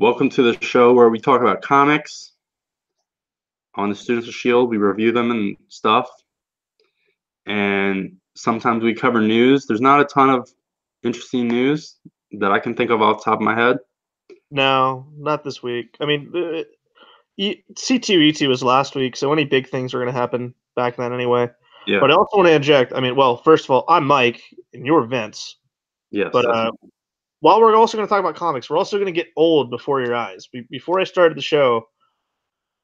Welcome to the show where we talk about comics on the Students of S.H.I.E.L.D. We review them and stuff, and sometimes we cover news. There's not a ton of interesting news that I can think of off the top of my head. No, not this week. I mean, C2E2 was last week, so any big things are going to happen back then anyway. Yeah. But I also want to inject. I mean, well, first of all, I'm Mike, and you're Vince. Yes. But while we're also going to talk about comics, we're also going to get old before your eyes. Before I started the show,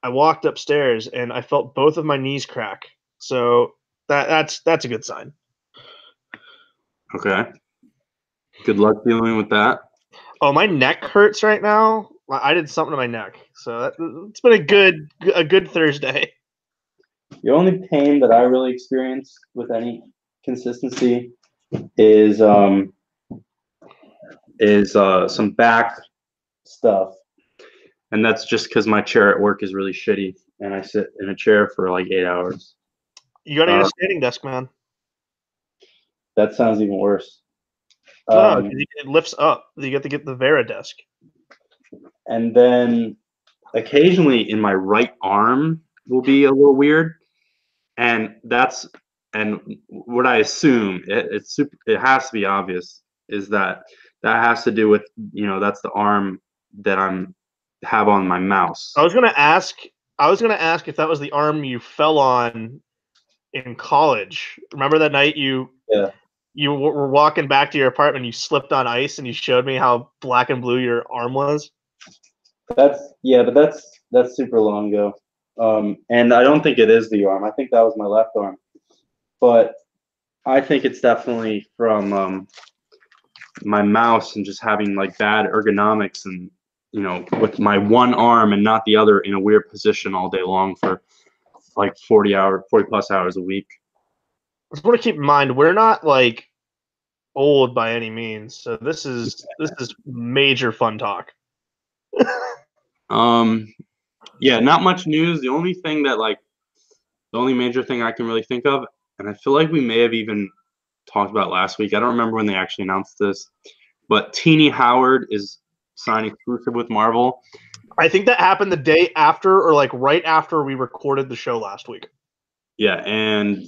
I walked upstairs and I felt both of my knees crack. So that's a good sign. Okay. Good luck dealing with that. Oh, my neck hurts right now. I did something to my neck, so it's been a good Thursday. The only pain that I really experience with any consistency is some back stuff, and that's just because my chair at work is really shitty, and I sit in a chair for like 8 hours. You gotta get a standing desk, man. That sounds even worse. No, it lifts up. You get to get the Vera desk. And then occasionally in my right arm will be a little weird, and what I assume it has to be obvious is that has to do with that's the arm that have on my mouse. I was gonna ask if that was the arm you fell on in college. Remember that night you were walking back to your apartment, you slipped on ice, and you showed me how black and blue your arm was? But that's super long ago. And I don't think it is the arm. I think that was my left arm. But I think it's definitely from my mouse and just having like bad ergonomics and, with my one arm and not the other in a weird position all day long for like 40 plus hours a week. I just want to keep in mind, we're not like old by any means. So this is major fun talk. Yeah, not much news. The only major thing I can really think of, and I feel like we may have even talked about last week. I don't remember when they actually announced this, but Teenie Howard is signed exclusive with Marvel. I think that happened the day after, or like right after we recorded the show last week. Yeah, and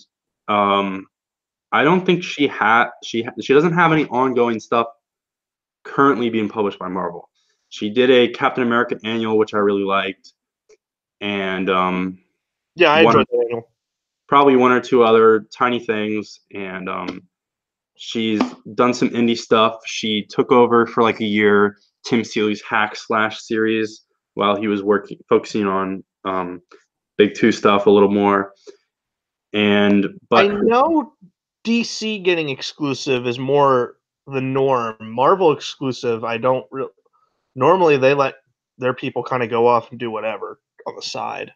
I don't think she doesn't have any ongoing stuff currently being published by Marvel. She did a Captain America annual, which I really liked, and yeah, I enjoyed the annual. Probably one or two other tiny things, and she's done some indie stuff. She took over for like a year Tim Seeley's Hack Slash series while he was focusing on Big Two stuff a little more. But I know DC getting exclusive is more the norm. Marvel exclusive, I don't really. Normally, they let their people kind of go off and do whatever on the side.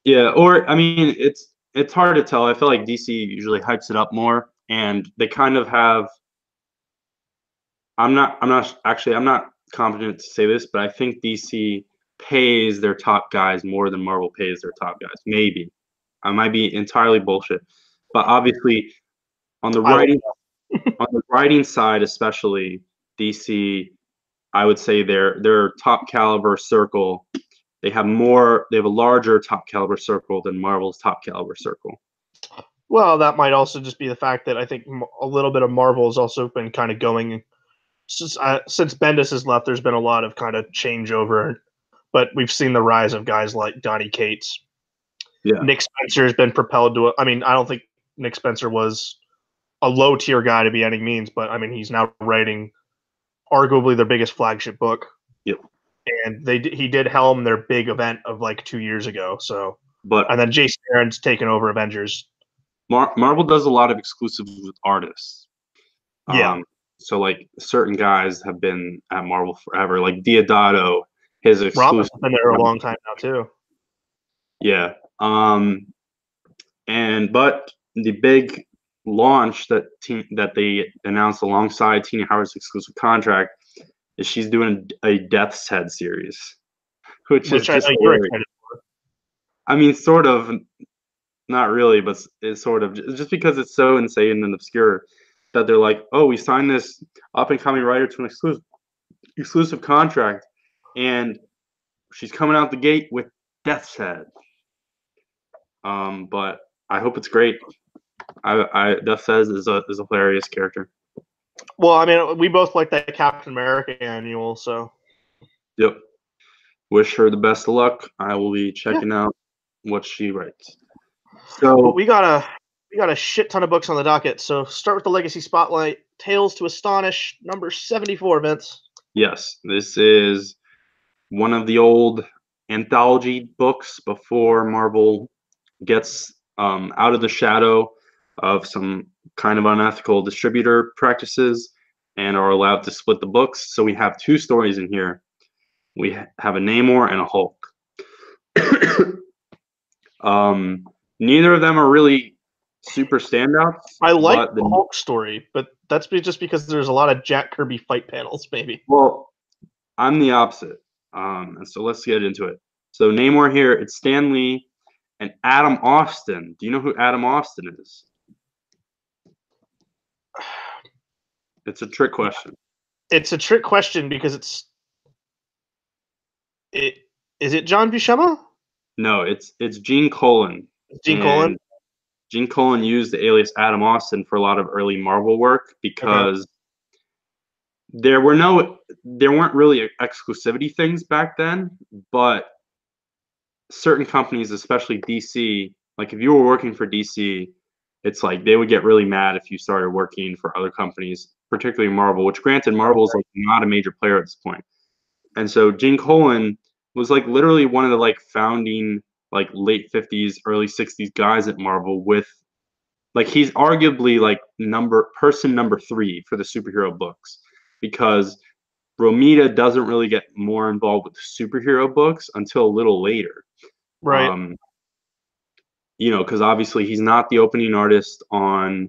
Yeah, or I mean, it's hard to tell. I feel like DC usually hypes it up more, and they kind of have. I'm not confident to say this, but I think DC pays their top guys more than Marvel pays their top guys. Maybe I might be entirely bullshit, but obviously on the writing side, especially DC, I would say their top caliber circle. They have a larger top caliber circle than Marvel's top caliber circle. Well, that might also just be the fact that I think a little bit of Marvel has also been kind of going since Bendis has left. There's been a lot of kind of changeover, but we've seen the rise of guys like Donny Cates. Yeah, Nick Spencer has been propelled to. I mean, I don't think Nick Spencer was a low tier guy to be any means, but I mean, he's now writing arguably their biggest flagship book. Yep. And he did helm their big event of like 2 years ago. So, but and then Jason Aaron's taken over Avengers. Marvel does a lot of exclusives with artists. Yeah. So like certain guys have been at Marvel forever, like Diodato. His exclusive. Robin's been there a long time now too. Yeah. But the big launch that they announced alongside Teenie Howard's exclusive contract is she's doing a Death's Head series, which is just you're excited for. I mean, sort of, not really, but it's sort of just because it's so insane and obscure that they're like, oh, we signed this up and coming writer to an exclusive contract, and she's coming out the gate with Death's Head. But I hope it's great. Death's Head is a hilarious character. Well, I mean, we both like that Captain America annual, so. Yep. Wish her the best of luck. I will be checking out what she writes. So but we got a shit ton of books on the docket. So start with the Legacy Spotlight. Tales to Astonish, number 74, Vince. yes, this is one of the old anthology books before Marvel gets out of the shadow of some kind of unethical distributor practices and are allowed to split the books. So we have two stories in here. We have a Namor and a Hulk. Neither of them are really super standouts. I like the Hulk story, but that's just because there's a lot of Jack Kirby fight panels, maybe. Well, I'm the opposite. And so let's get into it. So Namor here, it's Stan Lee and Adam Austin. Do you know who Adam Austin is? It's a trick question. It's a trick question because is it John Buscema? No, it's Gene Colan. Gene Colan? Gene Colan used the alias Adam Austin for a lot of early Marvel work because there weren't really exclusivity things back then, but certain companies, especially DC, like if you were working for DC, it's like they would get really mad if you started working for other companies, particularly Marvel, which granted Marvel is like not a major player at this point. And so Gene Colan was like literally one of the like founding like late 50s, early 60s guys at Marvel with like he's arguably like person number 3 for the superhero books because Romita doesn't really get more involved with the superhero books until a little later. Right. You know, because obviously he's not the opening artist on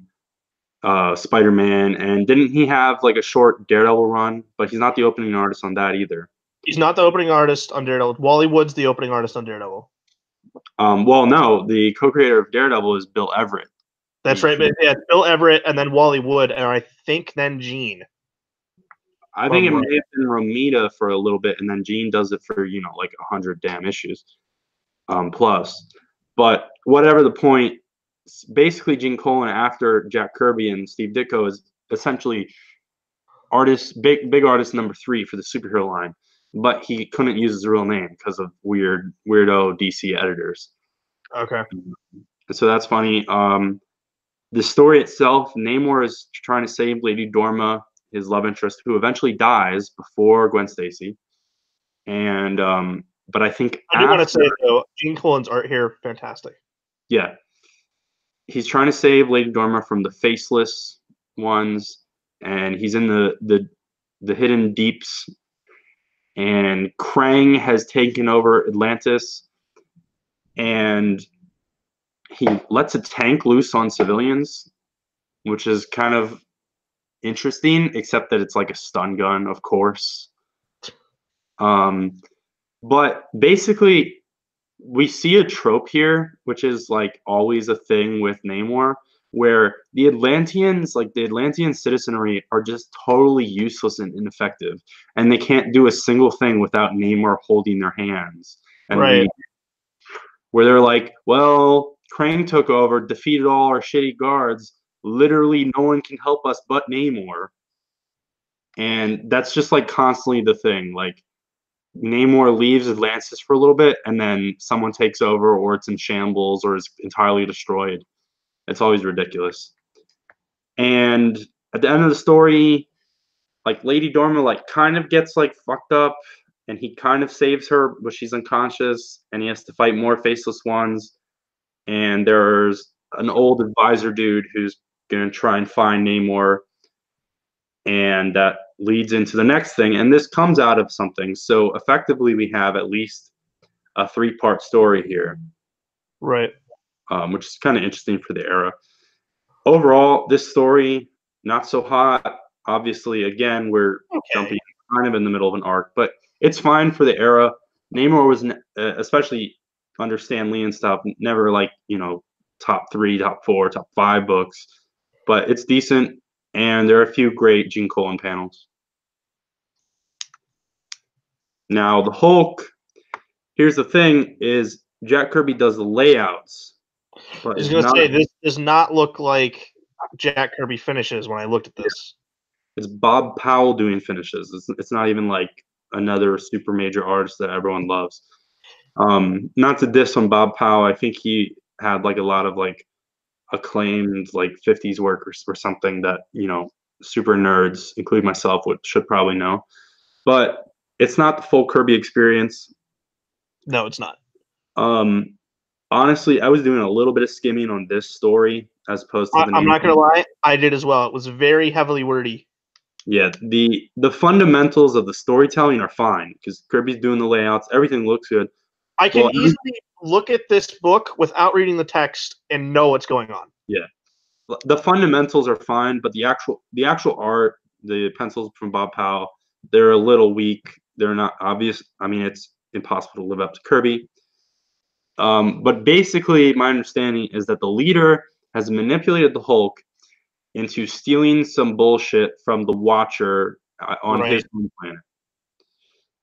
Spider-Man, and didn't he have like a short Daredevil run? But he's not the opening artist on that either. He's not the opening artist on Daredevil. Wally Wood's the opening artist on Daredevil. Well, no, the co-creator of Daredevil is Bill Everett. That's right. But yeah, Bill Everett and then Wally Wood, and I think then Gene. I think it may have been Romita for a little bit, and then Gene does it for, you know, like 100 damn issues plus. But whatever the point, basically Gene Colan after Jack Kirby and Steve Ditko is essentially big artist number 3 for the superhero line. But he couldn't use his real name because of weirdo DC editors. Okay. So that's funny. The story itself, Namor is trying to save Lady Dorma, his love interest, who eventually dies before Gwen Stacy. And but I think I do want to say though, Gene Colan's art here, fantastic. Yeah, he's trying to save Lady Dorma from the faceless ones, and he's in the hidden deeps. And Krang has taken over Atlantis, and he lets a tank loose on civilians, which is kind of interesting, except that it's like a stun gun, of course. But basically, we see a trope here, which is like always a thing with Namor, where the Atlanteans, like the Atlantean citizenry, are just totally useless and ineffective, and they can't do a single thing without Namor holding their hands. And where they're like, well, Krang took over, defeated all our shitty guards. Literally, no one can help us but Namor. And that's just like constantly the thing. Like, Namor leaves Atlantis for a little bit, and then someone takes over, or it's in shambles, or is entirely destroyed. It's always ridiculous. And at the end of the story, like Lady Dorma, like kind of gets like fucked up, and he kind of saves her, but she's unconscious, and he has to fight more faceless ones. And there's an old advisor dude who's gonna try and find Namor, and that leads into the next thing, and this comes out of something. So effectively, we have at least a 3-part story here, right? Which is kind of interesting for the era. Overall, this story not so hot. Obviously, again, we're jumping kind of in the middle of an arc, but it's fine for the era. Namor was, especially under Stan Lee and stuff, never like, you know, top 3, top 4, top 5 books, but it's decent. And there are a few great Gene Colan panels. Now the Hulk. Here's the thing: is Jack Kirby does the layouts, but I was it's going to not. say, this does not look like Jack Kirby finishes when I looked at this. It's Bob Powell doing finishes. It's not even like another super major artist that everyone loves. Not to diss on Bob Powell, I think he had like a lot of like acclaimed like 50s work or something that super nerds, including myself, should probably know. But it's not the full Kirby experience. No, it's not. Honestly, I was doing a little bit of skimming on this story as opposed to the I'm main. not going to lie, I did as well. It was very heavily wordy. Yeah, the fundamentals of the storytelling are fine because Kirby's doing the layouts, everything looks good. I can easily look at this book without reading the text and know what's going on. Yeah, the fundamentals are fine, but the actual art, the pencils from Bob Powell, they're a little weak. They're not obvious. I mean, it's impossible to live up to Kirby. But basically, my understanding is that the leader has manipulated the Hulk into stealing some bullshit from the Watcher on his home planet.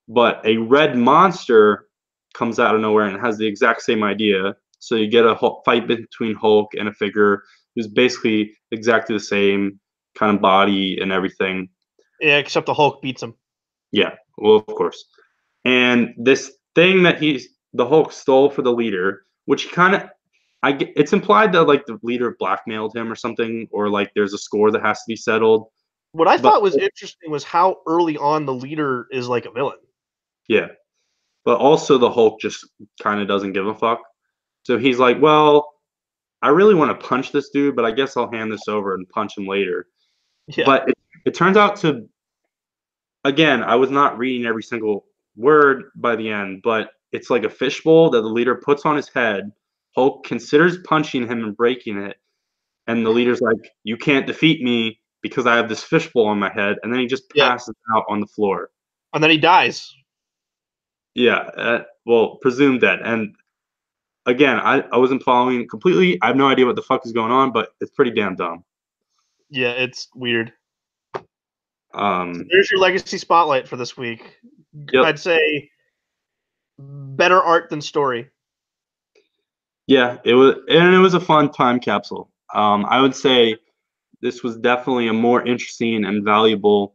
But a red monster comes out of nowhere and has the exact same idea. So you get a fight between Hulk and a figure who's basically exactly the same kind of body and everything. Yeah, except the Hulk beats him. Yeah, well, of course. And this thing that the Hulk stole for the leader, which kind of it's implied that like the leader blackmailed him or something, or like there's a score that has to be settled. What I thought was interesting was how early on the leader is like a villain. Yeah. But also the Hulk just kind of doesn't give a fuck. So he's like, well, I really want to punch this dude, but I guess I'll hand this over and punch him later. Yeah. But it turns out to, again, I was not reading every single word by the end, but it's like a fishbowl that the leader puts on his head. Hulk considers punching him and breaking it. And the leader's like, you can't defeat me because I have this fishbowl on my head. And then he just passes out on the floor. And then he dies. Yeah. Well, presumed dead. And again, I wasn't following completely. I have no idea what the fuck is going on, but it's pretty damn dumb. Yeah, it's weird. So there's your legacy spotlight for this week. Yep. I'd say better art than story. Yeah, it was a fun time capsule. I would say this was definitely a more interesting and valuable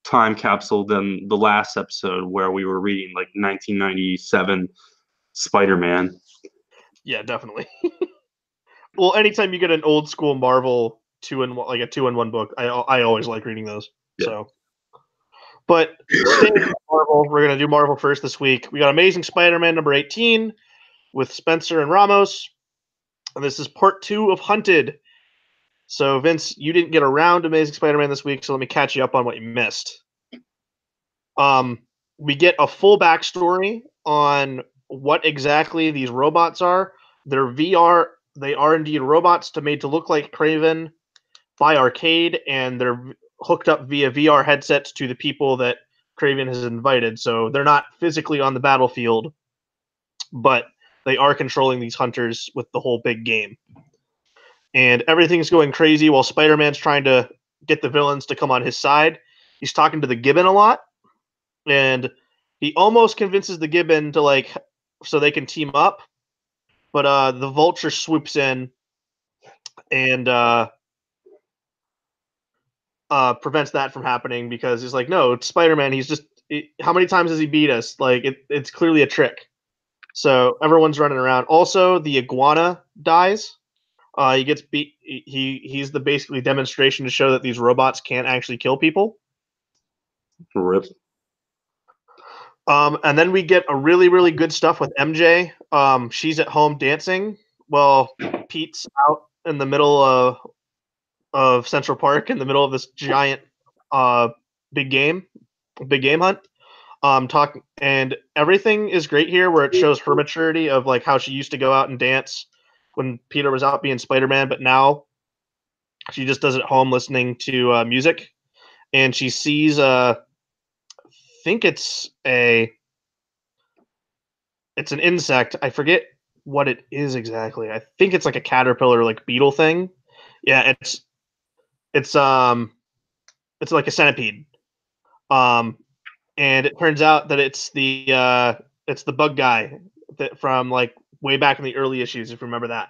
time capsule than the last episode where we were reading like 1997 Spider-Man. Yeah, definitely. Well, anytime you get an old school Marvel 2-in-1, like a 2-in-1 book, I always like reading those. Yeah. So, but staying with Marvel, we're gonna do Marvel first this week. We got Amazing Spider-Man number 18 with Spencer and Ramos, and this is part 2 of Hunted. So, Vince, you didn't get around to Amazing Spider-Man this week, so let me catch you up on what you missed. We get a full backstory on what exactly these robots are. They're VR. They are indeed robots made to look like Kraven by Arcade, and they're hooked up via VR headsets to the people that Kraven has invited. So they're not physically on the battlefield, but they are controlling these hunters with the whole big game. And everything's going crazy while Spider-Man's trying to get the villains to come on his side. He's talking to the Gibbon a lot, and he almost convinces the Gibbon to so they can team up. But the Vulture swoops in and prevents that from happening because he's like, no, it's Spider-Man. How many times has he beat us? Like, it's clearly a trick. So everyone's running around. Also, the iguana dies. He gets beat. He's the basically demonstration to show that these robots can't actually kill people. Rip. And then we get a really, really good stuff with MJ. She's at home dancing. Well, Pete's out in the middle of Central Park in the middle of this giant big game hunt. And everything is great here where it shows her maturity of like how she used to go out and dance when Peter was out being Spider-Man, but now she just does it at home listening to music. And she sees I think it's an insect. I forget what it is exactly. I think it's like a caterpillar, like beetle thing. Yeah, it's like a centipede. and it turns out that it's the bug guy that from like way back in the early issues, if you remember that.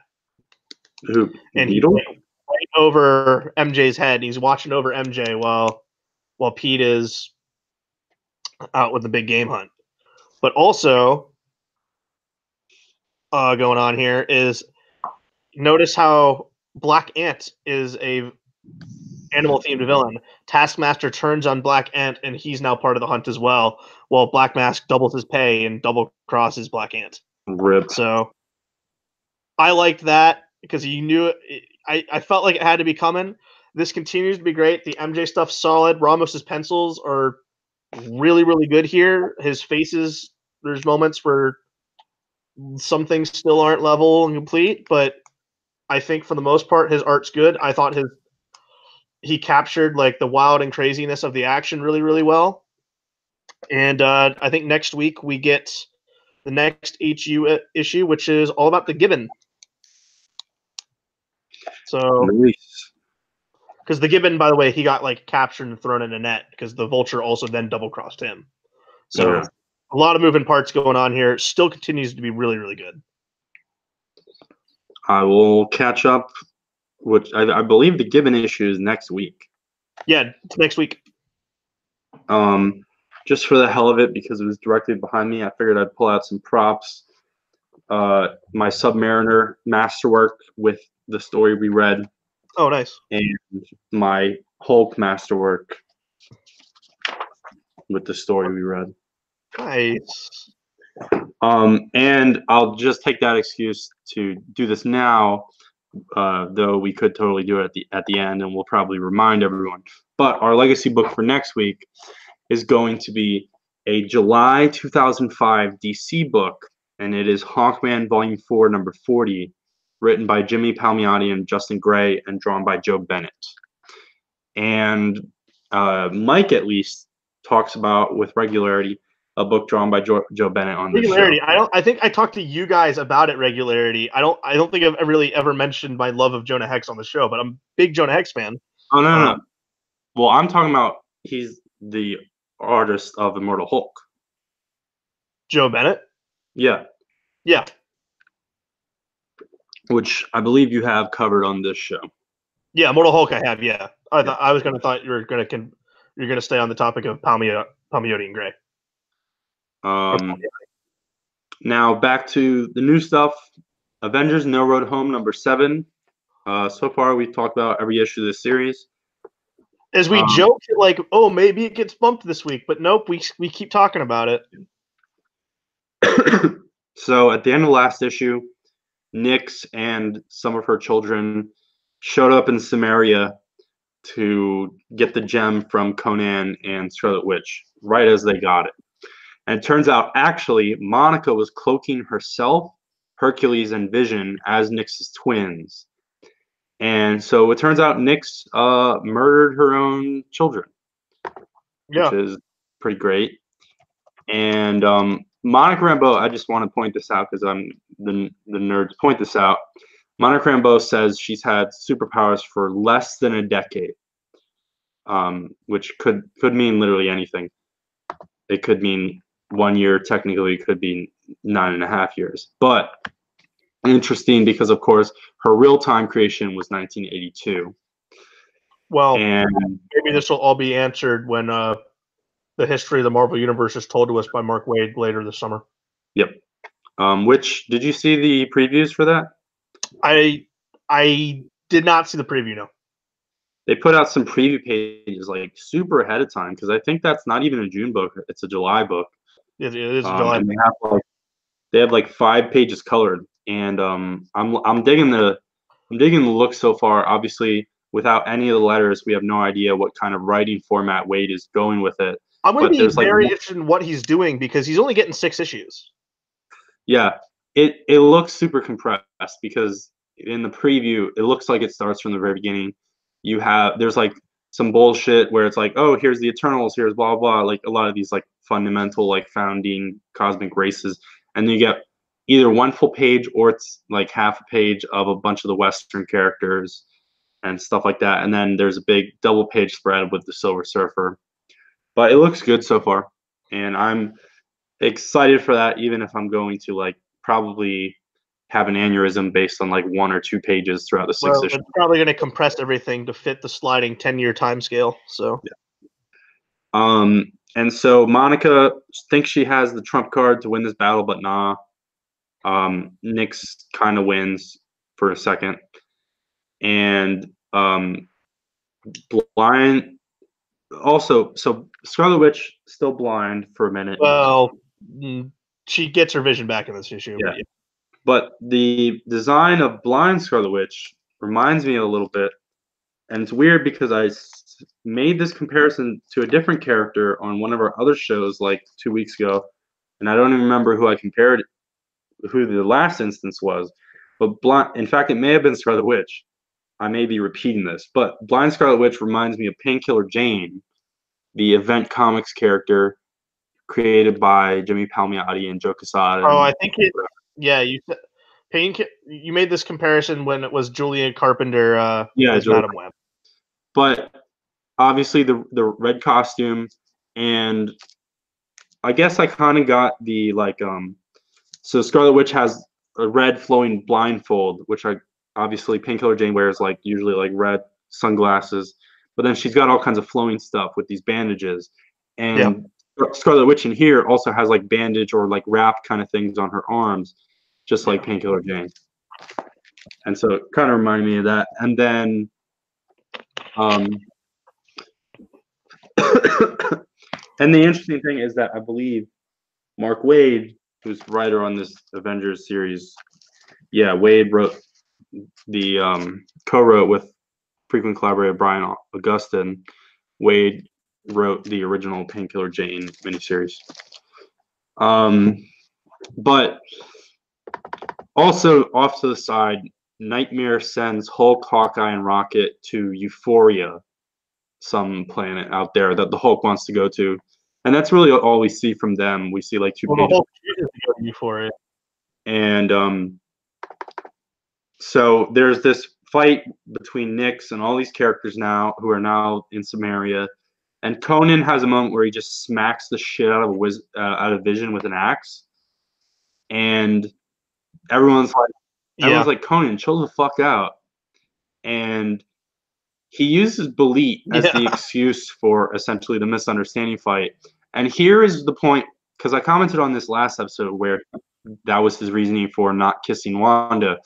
Who? And he's Beetle? like right over MJ's head. And he's watching over MJ while Pete is out with the big game hunt. But also, going on here is notice how Black Ant is a animal themed villain. Taskmaster turns on Black Ant, and he's now part of the hunt as well. While Black Mask doubles his pay and double crosses Black Ant. Rip. So I liked that because you knew it. I felt like it had to be coming. This continues to be great. The MJ stuff's solid. Ramos's pencils are really, really good here. His faces, there's moments where some things still aren't level and complete, but I think for the most part his art's good. I thought he captured like the wild and craziness of the action really, really well. And I think next week we get the next HU issue, which is all about the Gibbon. So, nice. Because the Gibbon, by the way, he got like captured and thrown in a net because the Vulture also then double crossed him. So a lot of moving parts going on here. Still continues to be really, really good. I will catch up, which I believe the Gibbon issue is next week. Yeah, it's next week. Just for the hell of it, because it was directly behind me, I figured I'd pull out some props. My Submariner masterwork with the story we read. Oh, nice. And my Hulk masterwork with the story we read. Nice. And I'll just take that excuse to do this now, though we could totally do it at the end, and we'll probably remind everyone. But our legacy book for next week is going to be a July 2005 DC book, and it is Hawkman Volume 4, number 40, written by Jimmy Palmiotti and Justin Gray, and drawn by Joe Bennett. And Mike, at least, talks about with regularity a book drawn by Joe Bennett on this show. I think I talked to you guys about it regularity. I don't think I've really ever mentioned my love of Jonah Hex on the show, but I'm a big Jonah Hex fan. Oh no. Well, I'm talking about he's the artist of Immortal Hulk. Joe Bennett? Yeah. Yeah. Which I believe you have covered on this show. Yeah, Immortal Hulk I have, yeah. I was thought you were gonna stay on the topic of Palmiotti and Gray. Now back to the new stuff. Avengers No Road Home number 7. So far we've talked about every issue of this series. As we joked, like, oh, maybe it gets bumped this week, but nope, we keep talking about it. So at the end of the last issue, Nyx and some of her children showed up in Samaria to get the gem from Conan and Scarlet Witch right as they got it. And it turns out, actually, Monica was cloaking herself, Hercules, and Vision as Nyx's twins. And so it turns out Nyx murdered her own children, which is pretty great. And Monica Rambeau, I just want to point this out because I'm the nerd to point this out. Monica Rambeau says she's had superpowers for less than a decade, which could mean literally anything. It could mean 1 year, technically, it could be 9.5 years. But interesting because, of course, her real-time creation was 1982. Well, and maybe this will all be answered when the history of the Marvel Universe is told to us by Mark Waid later this summer. Yep. Which, did you see the previews for that? I did not see the preview, no. They put out some preview pages like super ahead of time because I think that's not even a June book; it's a July book. It is a July. And they have like 5 pages colored, and I'm digging the look so far. Obviously, without any of the letters, we have no idea what kind of writing format Waid is going with it. I'm going to be very interested in what he's doing because he's only getting 6 issues. Yeah, it looks super compressed because in the preview it looks like it starts from the very beginning. There's like some bullshit where it's like, oh, here's the Eternals, here's blah blah, like a lot of these like fundamental like founding cosmic races, and then you get either one full page or it's like half a page of a bunch of the Western characters and stuff like that, and then there's a big double page spread with the Silver Surfer. But it looks good so far. and I'm excited for that, even if I'm going to like probably have an aneurysm based on like 1 or 2 pages throughout the 6 Well, issue. it's probably going to compress everything to fit the sliding 10-year time scale. So, And so Monica thinks she has the trump card to win this battle, but nah. Nyx kind of wins for a second, and blind. Also, so Scarlet Witch still blind for a minute. well, she gets her vision back in this issue. Yeah. But yeah. But the design of blind Scarlet Witch reminds me a little bit, and it's weird because I made this comparison to a different character on one of our other shows like 2 weeks ago, and I don't even remember who I compared, who the last instance was. But in fact, it may have been Scarlet Witch. I may be repeating this, but Blind Scarlet Witch reminds me of Painkiller Jane, the Event Comics character created by Jimmy Palmiotti and Joe Quesada. Oh, I think it. Yeah, you made this comparison when it was Julia Carpenter as Madam Web. But obviously the red costume, and I guess I kind of got the like so Scarlet Witch has a red flowing blindfold, which I obviously Painkiller Jane wears like usually like red sunglasses, but then she's got all kinds of flowing stuff with these bandages, and Scarlet Witch in here also has like bandage or like wrap kind of things on her arms, just like Painkiller Jane. And so it kind of reminded me of that. And then and the interesting thing is that I believe Mark Waid, who's the writer on this Avengers series, Waid wrote the co-wrote with frequent collaborator Brian Augustin. Waid wrote the original Painkiller Jane miniseries. But also off to the side, Nightmare sends Hulk, Hawkeye, and Rocket to Euphoria, some planet out there that the Hulk wants to go to. And that's really all we see from them. We see like 2 pages. The Hulk chooses to go to Euphoria. And so there's this fight between Nyx and all these characters now who are now in Samaria. And Conan has a moment where he just smacks the shit out of Vision with an axe. And everyone's like, Conan, chill the fuck out. And he uses Belit as the excuse for essentially the misunderstanding fight. And here is the point, because I commented on this last episode where that was his reasoning for not kissing Wanda.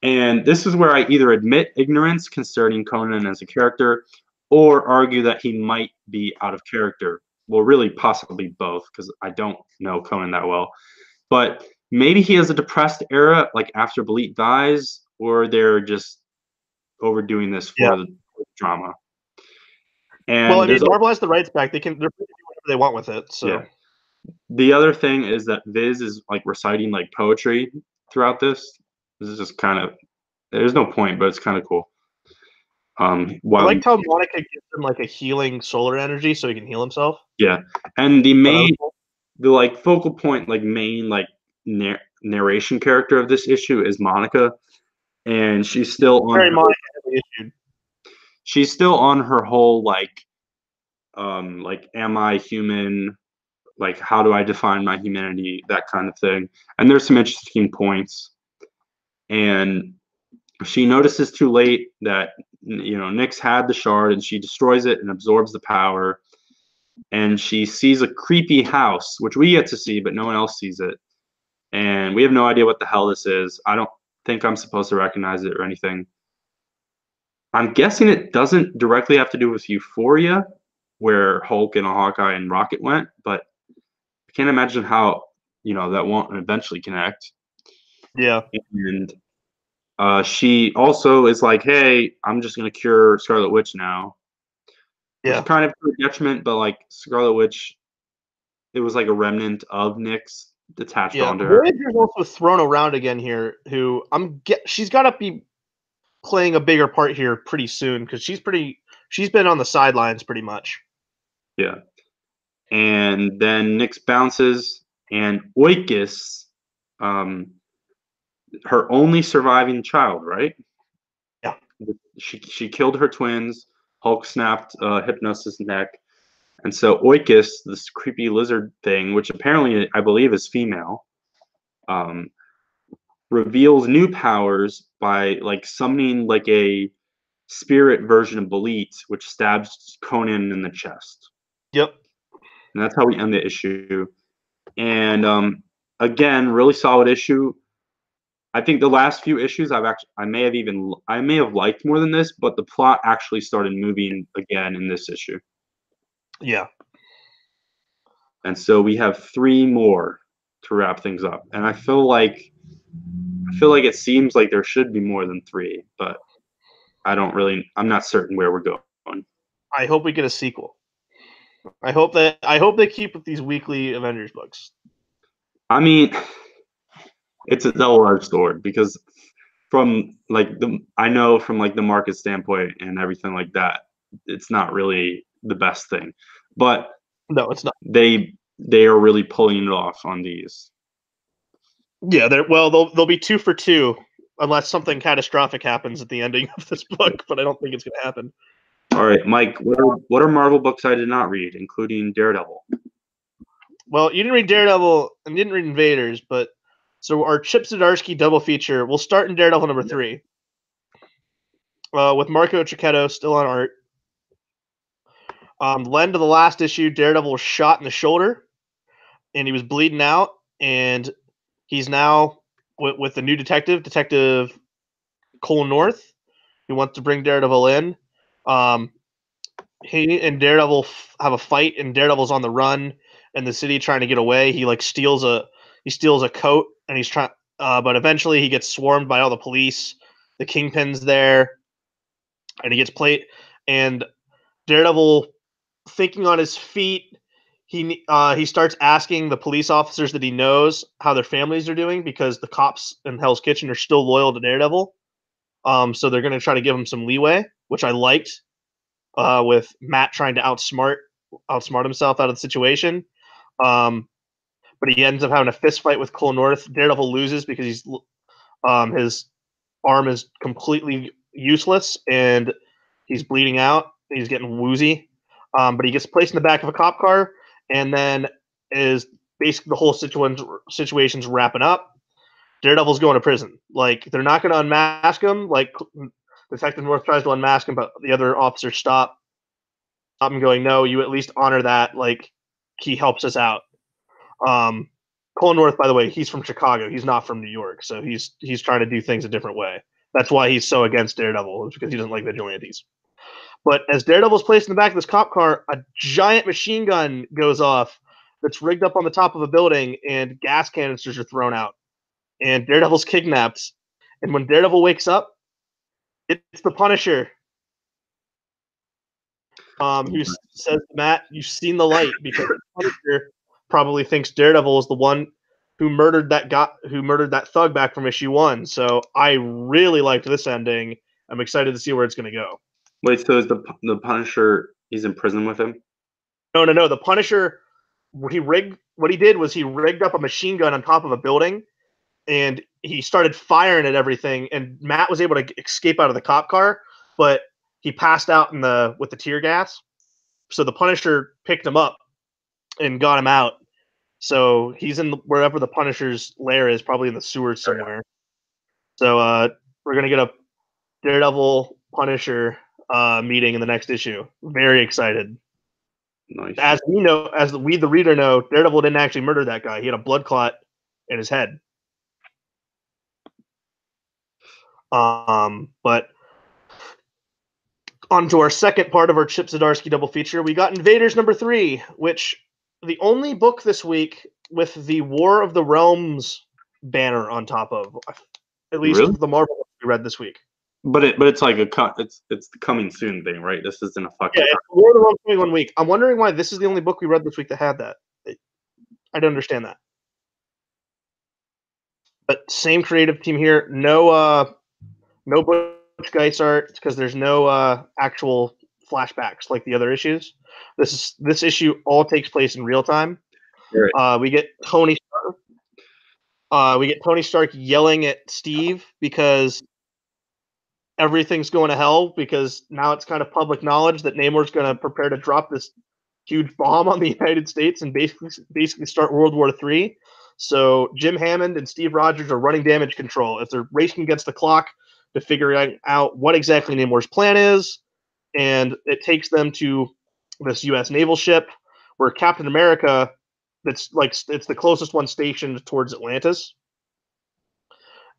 And this is where I either admit ignorance concerning Conan as a character or argue that he might be out of character. Well, really, possibly both, because I don't know Conan that well. But maybe he has a depressed era, like after Belit dies, or they're just overdoing this for the drama. And well, I mean, Marvel has the rights back. They're free to do whatever they want with it. So the other thing is that Viz is like reciting like poetry throughout this. This is just kind of, there's no point, but it's kind of cool. I liked how Monica gives him like a healing solar energy so he can heal himself. Yeah, and the like focal point, like main like narration character of this issue is Monica, and she's still on. She's still on her whole like am I human? Like, how do I define my humanity? That kind of thing. And there's some interesting points. And she notices too late that Nyx had the shard, and she destroys it and absorbs the power. And she sees a creepy house, which we get to see, but no one else sees it. And we have no idea what the hell this is. I don't think I'm supposed to recognize it or anything. I'm guessing it doesn't directly have to do with Euphoria, where Hulk and Hawkeye and Rocket went, but I can't imagine how that won't eventually connect. Yeah. And she also is like, hey, I'm just gonna cure Scarlet Witch now. Yeah. Which kind of to a detriment, but like Scarlet Witch, it was like a remnant of Nyx detached onto her. Voyager's also thrown around again here. Who she's got to be playing a bigger part here pretty soon because she's been on the sidelines pretty much. Yeah. And then Nyx bounces, and Oikos, her only surviving child, right? Yeah. She killed her twins. Hulk snapped Hypnosis' neck, And so Oikos, this creepy lizard thing, which apparently I believe is female, reveals new powers by like summoning like a spirit version of Belit, which stabs Conan in the chest. Yep. And that's how we end the issue. And again, really solid issue. I think the last few issues I may have liked more than this, but the plot actually started moving again in this issue. Yeah. And so we have 3 more to wrap things up. And I feel like it seems like there should be more than 3, but I'm not certain where we're going. I hope we get a sequel. I hope they keep with these weekly Avengers books. I mean, it's a double-edged sword because from like I know from like the market standpoint and everything like that, it's not really the best thing. But no, it's not. They are really pulling it off on these. Yeah, they'll be 2 for 2 unless something catastrophic happens at the ending of this book, but I don't think it's going to happen. All right, Mike, what are Marvel books I did not read, including Daredevil? Well, you didn't read Daredevil and didn't read Invaders, but so our Chip Zdarsky double feature, we'll start in Daredevil number 3 with Marco Cicchetto still on art. The end of the last issue, Daredevil was shot in the shoulder, and he was bleeding out, and he's now with the new Detective Cole North, who wants to bring Daredevil in. He and Daredevil have a fight, and Daredevil's on the run in the city trying to get away. He steals a coat, and he's trying, but eventually he gets swarmed by all the police. The Kingpin's there, and he gets played. And Daredevil, thinking on his feet, he starts asking the police officers that he knows how their families are doing because the cops in Hell's Kitchen are still loyal to Daredevil. So they're going to try to give him some leeway, which I liked. With Matt trying to outsmart himself out of the situation. But he ends up having a fist fight with Cole North. Daredevil loses because his arm is completely useless and he's bleeding out. He's getting woozy. But he gets placed in the back of a cop car, and then is basically the whole situation's wrapping up. Daredevil's going to prison. Like, they're not going to unmask him. Like, Detective North tries to unmask him, but the other officers stop him, going, "No, you at least honor that. Like, he helps us out." Cole North, by the way, he's from Chicago. He's not from New York, so he's trying to do things a different way. That's why he's so against Daredevil, is because he doesn't like vigilantes. But as Daredevil's placed in the back of this cop car, a giant machine gun goes off that's rigged up on the top of a building, and gas canisters are thrown out. And Daredevil's kidnapped. And when Daredevil wakes up, it's the Punisher, who says, "Matt, you've seen the light," because the Punisher probably thinks Daredevil is the one who murdered that thug back from issue 1. So I really liked this ending. I'm excited to see where it's going to go. Wait, so is the Punisher, he's in prison with him? No. The Punisher, what he did was he rigged up a machine gun on top of a building, and he started firing at everything. And Matt was able to escape out of the cop car, but he passed out with the tear gas. So the Punisher picked him up and got him out. So he's in wherever the Punisher's lair is, probably in the sewers somewhere. So we're gonna get a Daredevil Punisher meeting in the next issue. Very excited. Nice. As we know, we the reader know, Daredevil didn't actually murder that guy. He had a blood clot in his head. But on to our second part of our Chip Zdarsky double feature, we got Invaders number 3, which the only book this week with the War of the Realms banner on top of, at least really? the Marvel book we read this week. But it's like it's the coming soon thing, right? This isn't a fucking. Yeah, it's War of the Realms coming 1 week. I'm wondering why this is the only book we read this week that had that. I don't understand that. But same creative team here. No Butch Geitz art because there's no actual flashbacks like the other issues. This issue all takes place in real time. Right. We get Tony Stark yelling at Steve because everything's going to hell, because now it's kind of public knowledge that Namor's going to prepare to drop this huge bomb on the United States and basically start World War III. So Jim Hammond and Steve Rogers are running damage control. If they're racing against the clock to figure out what exactly Namor's plan is, and it takes them to this U.S. naval ship where Captain America, it's the closest one stationed towards Atlantis,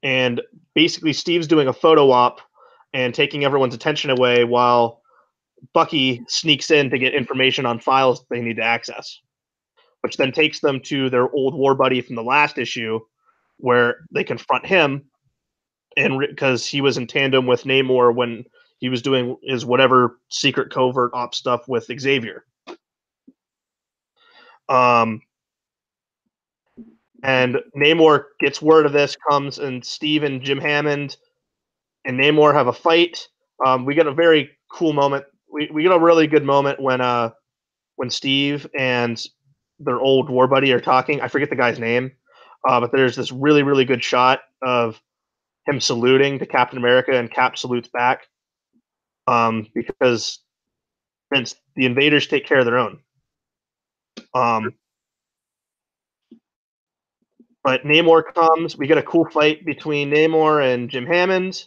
and basically Steve's doing a photo op and taking everyone's attention away while Bucky sneaks in to get information on files they need to access, which then takes them to their old war buddy from the last issue, where they confront him, and because he was in tandem with Namor when he was doing his whatever secret covert op stuff with Xavier. And Namor gets word of this, comes, and Steve and Jim Hammond and Namor have a fight. We get a very cool moment. We get a really good moment when Steve and their old war buddy are talking. I forget the guy's name, but there's this really, really good shot of him saluting to Captain America, and Cap salutes back, because since the invaders take care of their own. But Namor comes. We get a cool fight between Namor and Jim Hammond.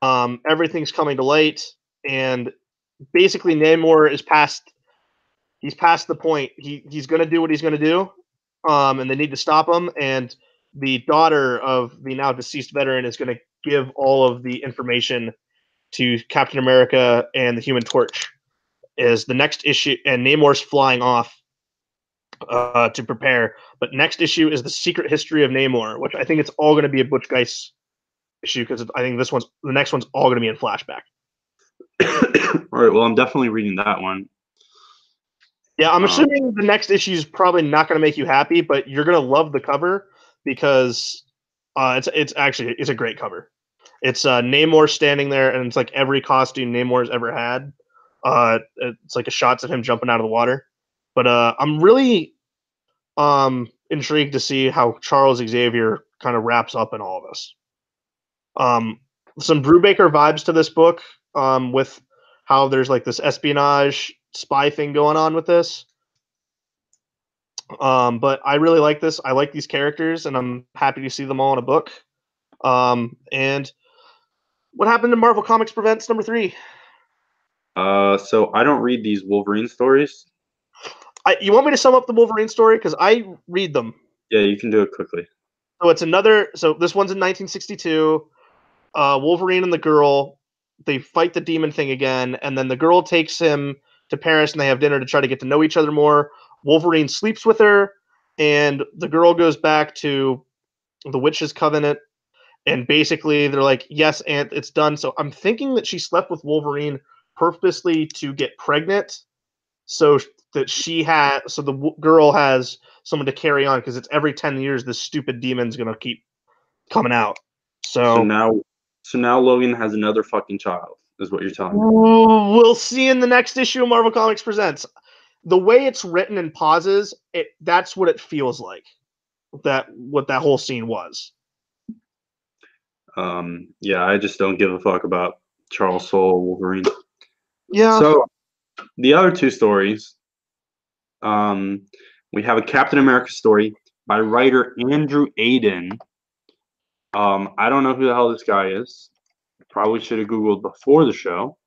Everything's coming to light, and basically Namor is past. He's past the point. He's going to do what he's going to do, and they need to stop him. And the daughter of the now deceased veteran is going to give all of the information to Captain America and the Human Torch. Is the next issue, and Namor's flying off to prepare. But next issue is the Secret History of Namor, which I think it's all going to be a Butch Geist issue, because I think the next one's all going to be in flashback. All right. Well, I'm definitely reading that one. Yeah, I'm assuming the next issue is probably not going to make you happy, but you're going to love the cover because it's a great cover. It's Namor standing there, and it's like every costume Namor's ever had. It's like a shots of him jumping out of the water. But I'm really intrigued to see how Charles Xavier kind of wraps up in all of this. Some Brubaker vibes to this book, with how there's like this espionage spy thing going on with this. But I really like this. I like these characters, and I'm happy to see them all in a book. And what happened to Marvel Comics Presents number 3? So I don't read these Wolverine stories. You want me to sum up the Wolverine story? Because I read them. Yeah, you can do it quickly. So this one's in 1962. Wolverine and the girl, they fight the demon thing again, and then the girl takes him to Paris, and they have dinner to try to get to know each other more. Wolverine sleeps with her, and the girl goes back to the Witch's Covenant, and basically they're like, yes, Aunt, it's done. So I'm thinking that she slept with Wolverine purposely to get pregnant, so that the girl has someone to carry on, because it's every 10 years this stupid demon's going to keep coming out. So now Logan has another fucking child, is what you're telling me. We'll see in the next issue of Marvel Comics Presents. The way it's written in pauses, that's what it feels like. What that whole scene was. Yeah, I just don't give a fuck about Charles Soule Wolverine. Yeah. So the other 2 stories, we have a Captain America story by writer Andrew Aiden. I don't know who the hell this guy is. Probably should have Googled before the show.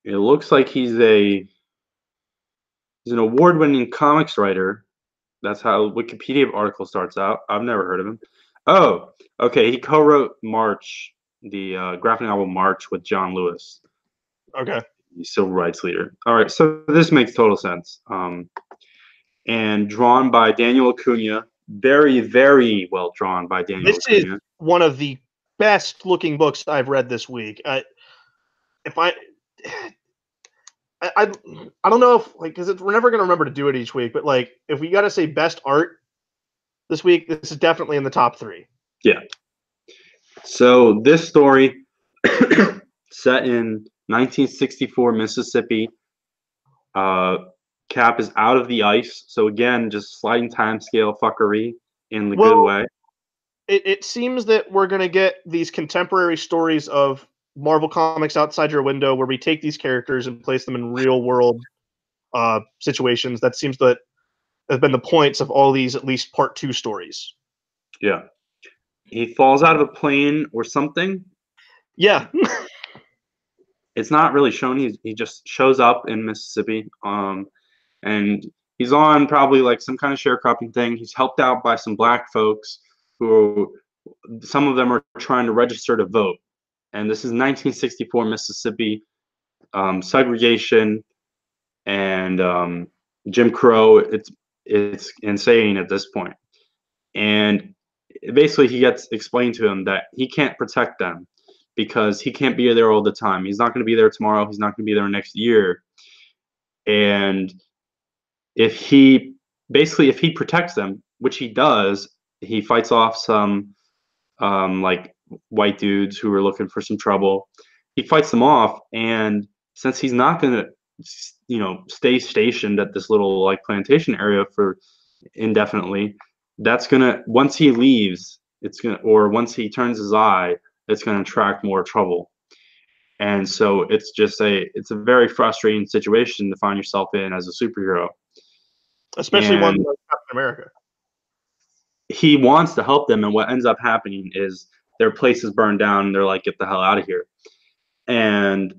It looks like he's an award-winning comics writer. That's how Wikipedia article starts out. I've never heard of him. Oh, okay. He co-wrote March, the graphic novel March, with John Lewis. Okay. He's civil rights leader. All right, so this makes total sense. And drawn by Daniel Acuna. Very, very well drawn by Daniel Acuna. This is one of the best looking books I've read this week. I don't know if, like, because we're never going to remember to do it each week, but like, if we got to say best art this week, this is definitely in the top 3. Yeah. So this story, set in 1964 Mississippi. Cap is out of the ice, so again, just sliding time scale fuckery in the good way. It seems that we're going to get these contemporary stories of Marvel Comics outside your window, where we take these characters and place them in real world situations. That seems to have been the points of all these, at least part 2 stories. Yeah. He falls out of a plane or something. Yeah. It's not really shown. He just shows up in Mississippi. And he's on probably like some kind of sharecropping thing. He's helped out by some black folks who, some of them are trying to register to vote. And this is 1964 Mississippi, segregation and Jim Crow. It's insane at this point. And basically, he gets explained to him that he can't protect them because he can't be there all the time. He's not going to be there tomorrow. He's not going to be there next year. And if he protects them, which he does, he fights off some like white dudes who are looking for some trouble. He fights them off, and since he's not going to, stay stationed at this little like plantation area for indefinitely, that's gonna once he leaves, or once he turns his eye, it's gonna attract more trouble. And so it's a very frustrating situation to find yourself in as a superhero. Especially one like Captain America. He wants to help them, and what ends up happening is their place is burned down, and they're like, get the hell out of here. And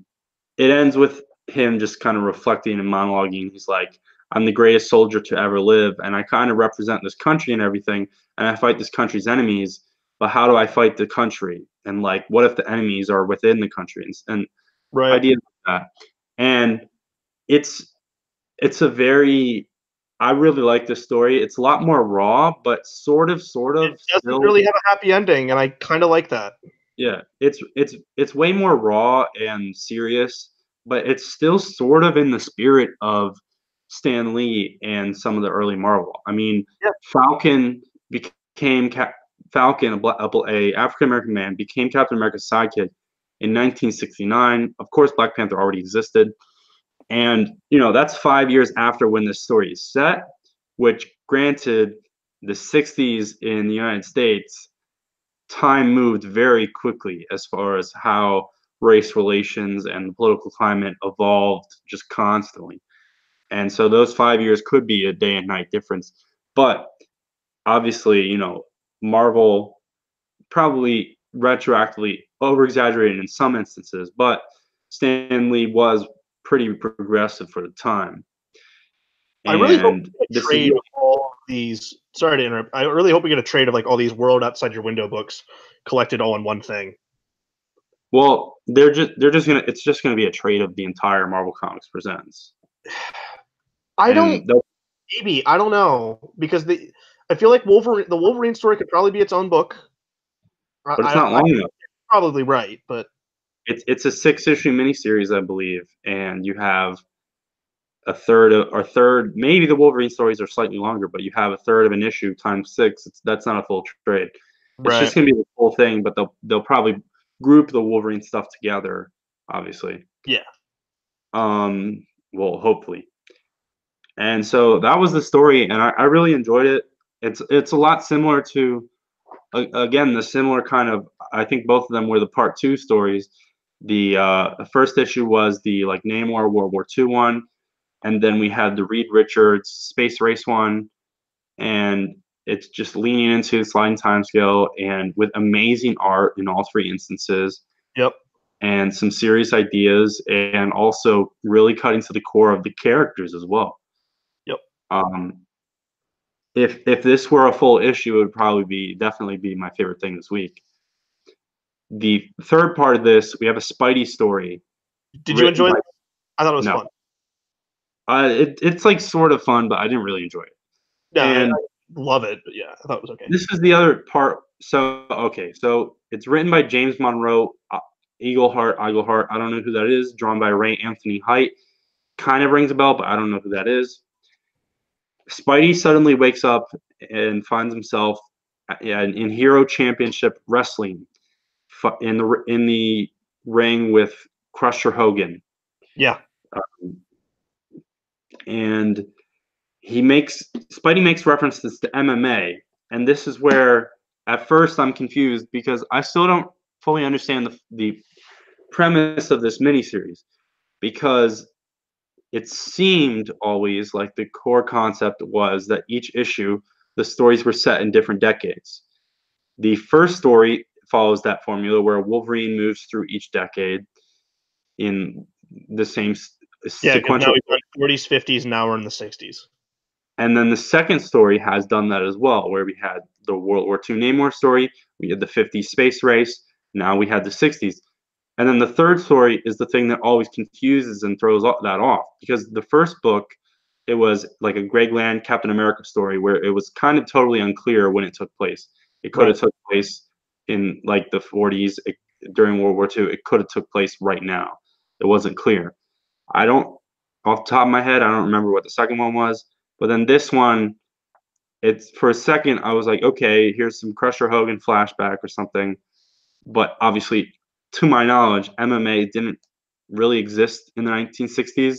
it ends with him just kind of reflecting and monologuing. He's like, I'm the greatest soldier to ever live, and I kind of represent this country and everything, and I fight this country's enemies, but how do I fight the country? And like, what if the enemies are within the country? And right. Ideas like that. And it's a very, I really like this story. It's a lot more raw, but sort of It doesn't still, really have a happy ending, and I kind of like that. yeah. It's way more raw and serious, but it's still sort of in the spirit of Stan Lee and some of the early Marvel. I mean, Yeah. Falcon became Falcon, a African American man, became Captain America's sidekick in 1969. Of course, Black Panther already existed. And, that's 5 years after when this story is set, which granted, the 60s in the United States, time moved very quickly as far as how race relations and the political climate evolved just constantly. And so those 5 years could be a day and night difference. But obviously, Marvel probably retroactively over exaggerated in some instances, but Stan Lee was pretty progressive for the time. I really hope we get a trade of all these. Sorry to interrupt. I really hope we get a trade of like all these World Outside Your Window books collected all in one thing. Well, it's just gonna be a trade of the entire Marvel Comics Presents. I don't know, because I feel like the Wolverine story could probably be its own book. But it's not long enough. Probably right, but it's a 6-issue miniseries, I believe, and you have a third. Maybe the Wolverine stories are slightly longer, but you have a third of an issue times 6. That's not a full trade. It's just gonna be the whole thing, but they'll probably group the Wolverine stuff together, obviously. Yeah. Well, hopefully. And so that was the story, and I really enjoyed it. It's a lot similar to, again, the similar kind of. I think both of them were the part 2 stories. The first issue was the like Namor World War II one, and then we had the Reed Richards Space Race one, and it's just leaning into sliding time scale and with amazing art in all 3 instances. Yep. And some serious ideas, and also really cutting to the core of the characters as well. Yep. If this were a full issue, it would probably definitely be my favorite thing this week. The third part of this, we have a Spidey story. Did you enjoy it? I thought it was fun. It's like sort of fun, but I didn't really enjoy it. Yeah, and I love it, but yeah, I thought it was okay. This is the other part. So it's written by James Monroe, Eagleheart. I don't know who that is. Drawn by Ray Anthony Height. Kind of rings a bell, but I don't know who that is. Spidey suddenly wakes up and finds himself in Hero Championship Wrestling in the ring with Crusher Hogan. Yeah. And Spidey makes references to MMA, and this is where at first I'm confused because I still don't fully understand the premise of this miniseries because it seemed always like the core concept was that each issue, the stories were set in different decades. The first story follows that formula where Wolverine moves through each decade in the same Yeah, because now sequential. we've got 40s, 50s, and now we're in the 60s. And then the second story has done that as well, where we had the World War II Namor story, we had the 50s space race, now we had the 60s. And then the third story is the thing that always confuses and throws that off, because the first book, it was like a Greg Land Captain America story where it was kind of totally unclear when it took place. It could have took place in like the 40s during World War II. It could have took place right now. It wasn't clear. I don't, off the top of my head, I don't remember what the second one was. But then this one, it's for a second, I was like, okay, here's some Crusher Hogan flashback or something. But obviously, to my knowledge, MMA didn't really exist in the 1960s.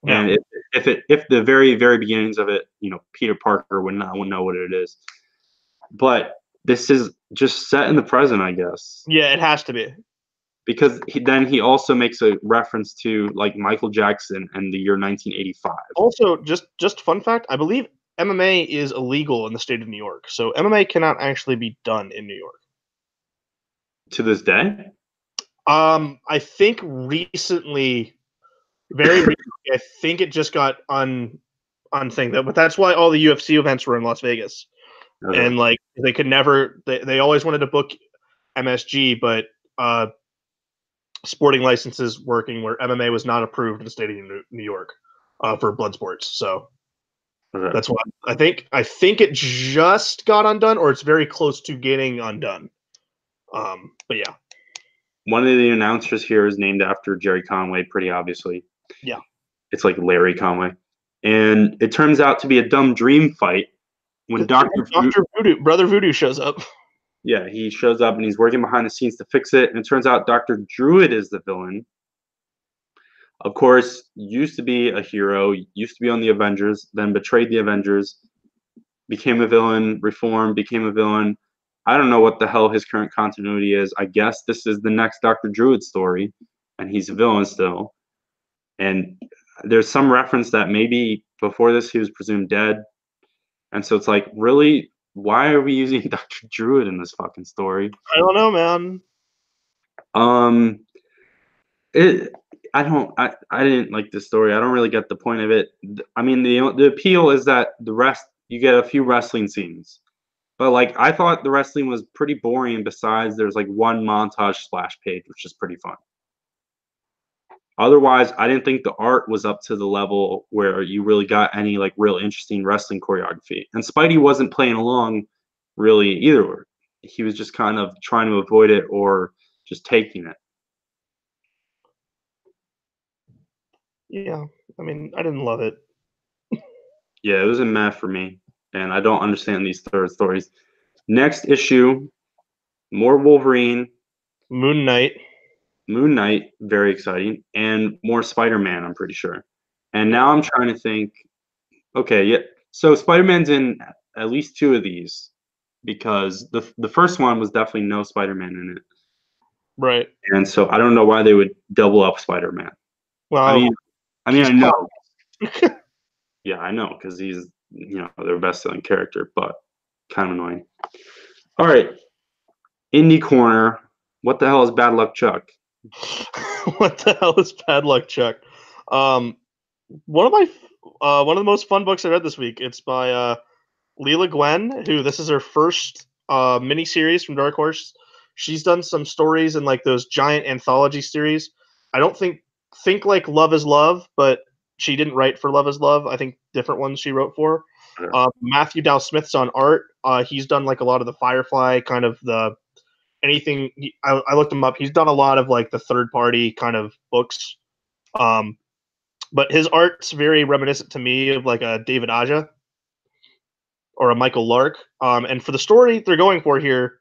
Yeah. And if the very, very beginnings of it, Peter Parker would not know what it is. But this is just set in the present, I guess. Yeah, it has to be. Because then he also makes a reference to like Michael Jackson and the year 1985. Also, just fun fact, I believe MMA is illegal in the state of New York, so MMA cannot actually be done in New York. To this day? I think recently, very recently, I think it just got unthing that, but that's why all the UFC events were in Las Vegas, and like they could never, they always wanted to book MSG, but sporting licenses working where MMA was not approved in the state of New York for blood sports. So that's why I think it just got undone, or it's very close to getting undone. But yeah, one of the announcers here is named after Jerry Conway, pretty obviously. Yeah, it's like Larry Conway, and it turns out to be a dumb dream fight when Brother Voodoo shows up. Yeah, he shows up and he's working behind the scenes to fix it. And it turns out Dr. Druid is the villain. Of course, used to be a hero, used to be on the Avengers, then betrayed the Avengers, became a villain, reformed, became a villain. I don't know what the hell his current continuity is. I guess this is the next Dr. Druid story, and he's a villain still. And there's some reference that maybe before this he was presumed dead. And so it's like, really, why are we using Dr. Druid in this fucking story? I don't know, man. I didn't like the story. I don't really get the point of it. I mean, the appeal is that you get a few wrestling scenes. But like I thought the wrestling was pretty boring, besides there's like one montage splash page, which is pretty fun. Otherwise, I didn't think the art was up to the level where you really got any like real interesting wrestling choreography. And Spidey wasn't playing along really either. He was just kind of trying to avoid it or just taking it. Yeah, I mean, I didn't love it. Yeah, it was a meh for me, and I don't understand these third stories. Next issue, more Wolverine. Moon Knight, very exciting, and more Spider-Man, I'm pretty sure. And now I'm trying to think, okay, yeah, so Spider-Man's in at least two of these, because the first one was definitely no Spider-Man in it. Right. And so I don't know why they would double up Spider-Man. Well, I mean, I know. Pop. Yeah, I know, because he's, their best-selling character, but kind of annoying. All right, Indie Corner. What the hell is Bad Luck Chuck? What the hell is Bad Luck Chuck? One of the most fun books I read this week. It's by Leela Gwen, who this is her first mini series from Dark Horse. She's done some stories in like those giant anthology series. I don't think like Love is Love, but she didn't write for Love is Love. I think different ones she wrote for. Matthew Dow Smith's on art. He's done like a lot of the Firefly kind of the anything. I looked him up. He's done a lot of like the third party kind of books. But his art's very reminiscent to me of like a David Aja or a Michael Lark. And for the story they're going for here,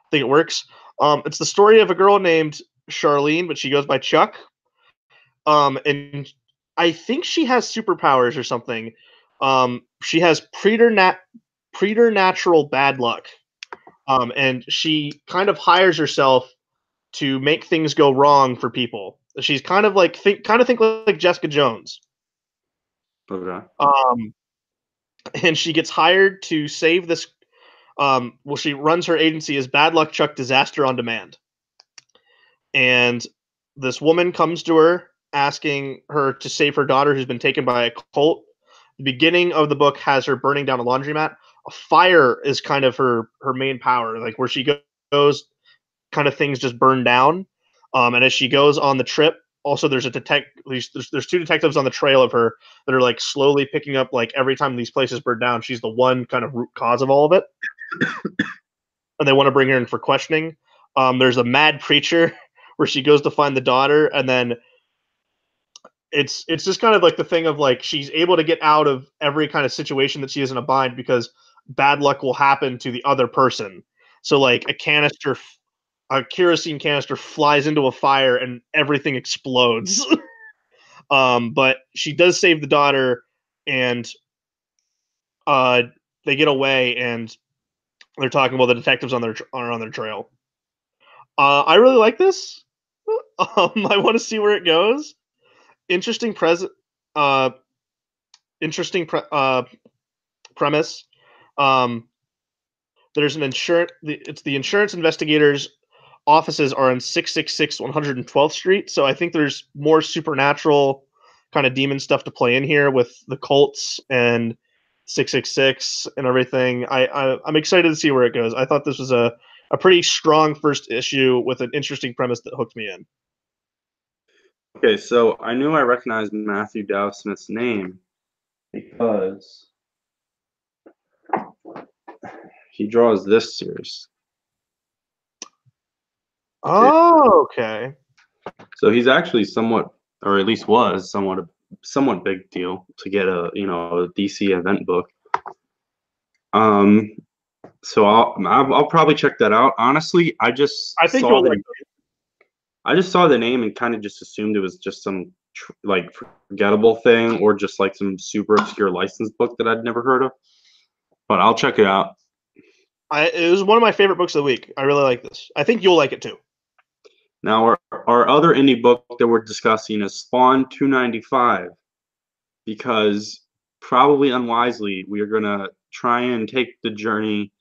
I think it works. It's the story of a girl named Charlene, but she goes by Chuck. And I think she has superpowers or something. She has preternatural bad luck. And she kind of hires herself to make things go wrong for people. She's kind of like think like Jessica Jones. Okay. And she gets hired to save this. Well, she runs her agency as Bad Luck Chuck Disaster on Demand. And this woman comes to her asking her to save her daughter who's been taken by a cult. The beginning of the book has her burning down a laundromat. A fire is kind of her main power, like where she goes, kind of things just burn down. And as she goes on the trip, also there's there's two detectives on the trail of her that are like slowly picking up, like every time these places burn down, she's the one kind of root cause of all of it. And they want to bring her in for questioning. There's a mad preacher where she goes to find the daughter, and then it's just kind of like the thing of like she's able to get out of every kind of situation that she is in a bind because bad luck will happen to the other person. So like a kerosene canister flies into a fire and everything explodes. But she does save the daughter, and they get away, and they're talking about the detectives on their trail. I really like this. I want to see where it goes. Interesting uh, premise. There's an insurance. It's the insurance investigators' offices are on 666 112th Street. So I think there's more supernatural kind of demon stuff to play in here with the cults and 666 and everything. I'm excited to see where it goes. I thought this was a pretty strong first issue with an interesting premise that hooked me in. Okay, so I knew I recognized Matthew Dow Smith's name because he draws this series. Oh, okay. So he's actually somewhat, or at least was somewhat big deal to get a a DC event book. So I'll probably check that out. Honestly, I just saw the name and kind of just assumed it was just some like forgettable thing or just like some super obscure licensed book that I'd never heard of. But I'll check it out. It was one of my favorite books of the week. I really like this. I think you'll like it too. Now, our other indie book that we're discussing is Spawn 295, because probably unwisely, we are going to try and take the journey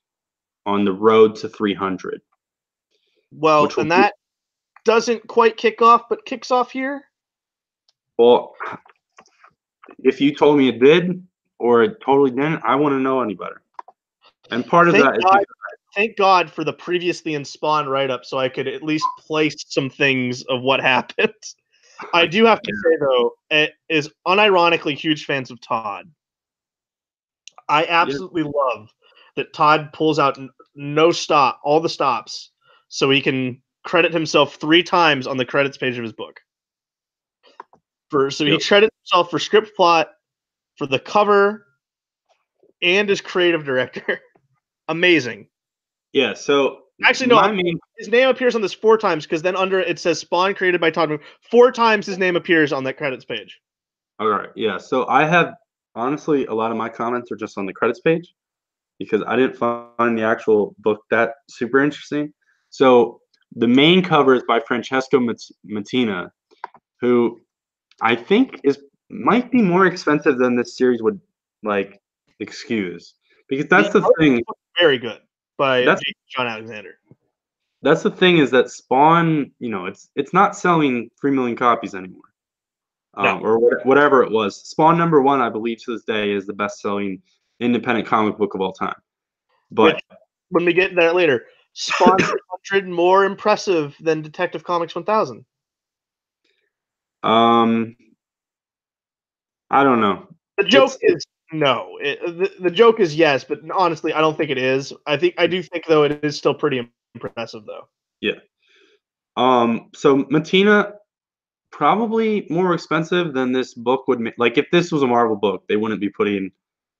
on the road to 300. Well, and that doesn't quite kick off, but kicks off here. Well, if you told me it did or it totally didn't, I want to know any better. And part of that is thank God for the previously in Spawn write-up, so I could at least place some things of what happened. I do have to say, though, it is unironically huge fans of Todd. I absolutely love that Todd pulls out all the stops, so he can credit himself 3 times on the credits page of his book. He credits himself for script plot, for the cover, and as creative director. Amazing. Yeah, so actually no, his name appears on this 4 times because then under it says Spawn created by Todd. 4 times his name appears on that credits page. All right, yeah. So I have honestly a lot of my comments are just on the credits page because I didn't find the actual book that super interesting. So the main cover is by Francesco Mattina, who I think might be more expensive than this series would like excuse, because that's the thing. Very good by John Alexander. That's the thing, is that Spawn, it's not selling 3 million copies anymore, or whatever it was. Spawn #1, I believe, to this day is the best-selling independent comic book of all time. But when we get there later, Spawn 300 more impressive than Detective Comics 1000. I don't know. The joke is no. The joke is yes, but honestly, I don't think it is. I do think though it is still pretty impressive though. Yeah. So Mattina, probably more expensive than this book would make. Like if this was a Marvel book, they wouldn't be putting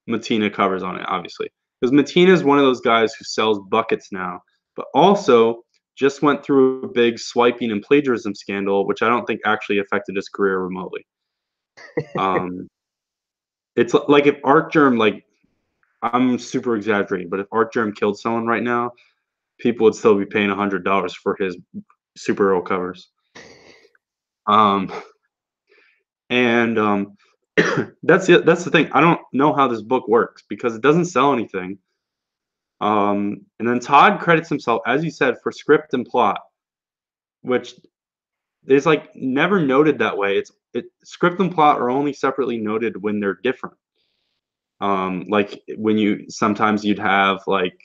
Mattina covers on it, obviously, because Mattina is one of those guys who sells buckets now, but also just went through a big swiping and plagiarism scandal, which I don't think actually affected his career remotely. It's like if Artgerm, like, I'm super exaggerating, but if Artgerm killed someone right now, people would still be paying $100 for his superhero covers. Um, and that's the thing. I don't know how this book works because it doesn't sell anything. And then Todd credits himself, as you said, for script and plot, which is like never noted that way. Script and plot are only separately noted when they're different. Like when sometimes you'd have like,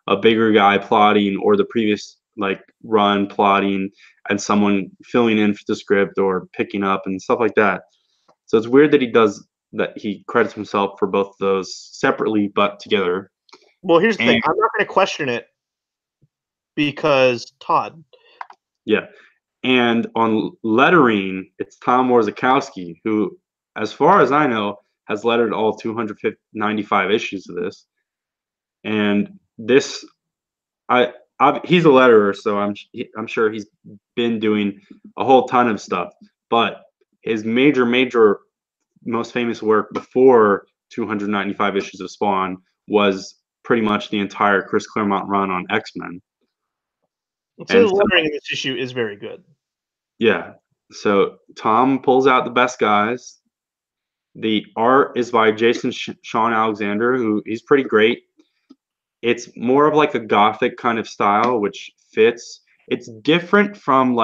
a bigger guy plotting or the previous like run plotting and someone filling in for the script or picking up and stuff like that. So it's weird that he credits himself for both of those separately but together. Well, here's the And thing. I'm not going to question it because Todd. yeah. And on lettering, it's Tom Warzakowski, who, as far as I know, has lettered all 295 issues of this. And this, he's a letterer, so I'm sure he's been doing a whole ton of stuff. But his major, most famous work before 295 issues of Spawn was pretty much the entire Chris Claremont run on X-Men. So the lettering in this issue is very good. Yeah. So Tom pulls out the best guys. The art is by Jason Sean Alexander, who he's pretty great. It's more of like a gothic kind of style, which fits. It's different from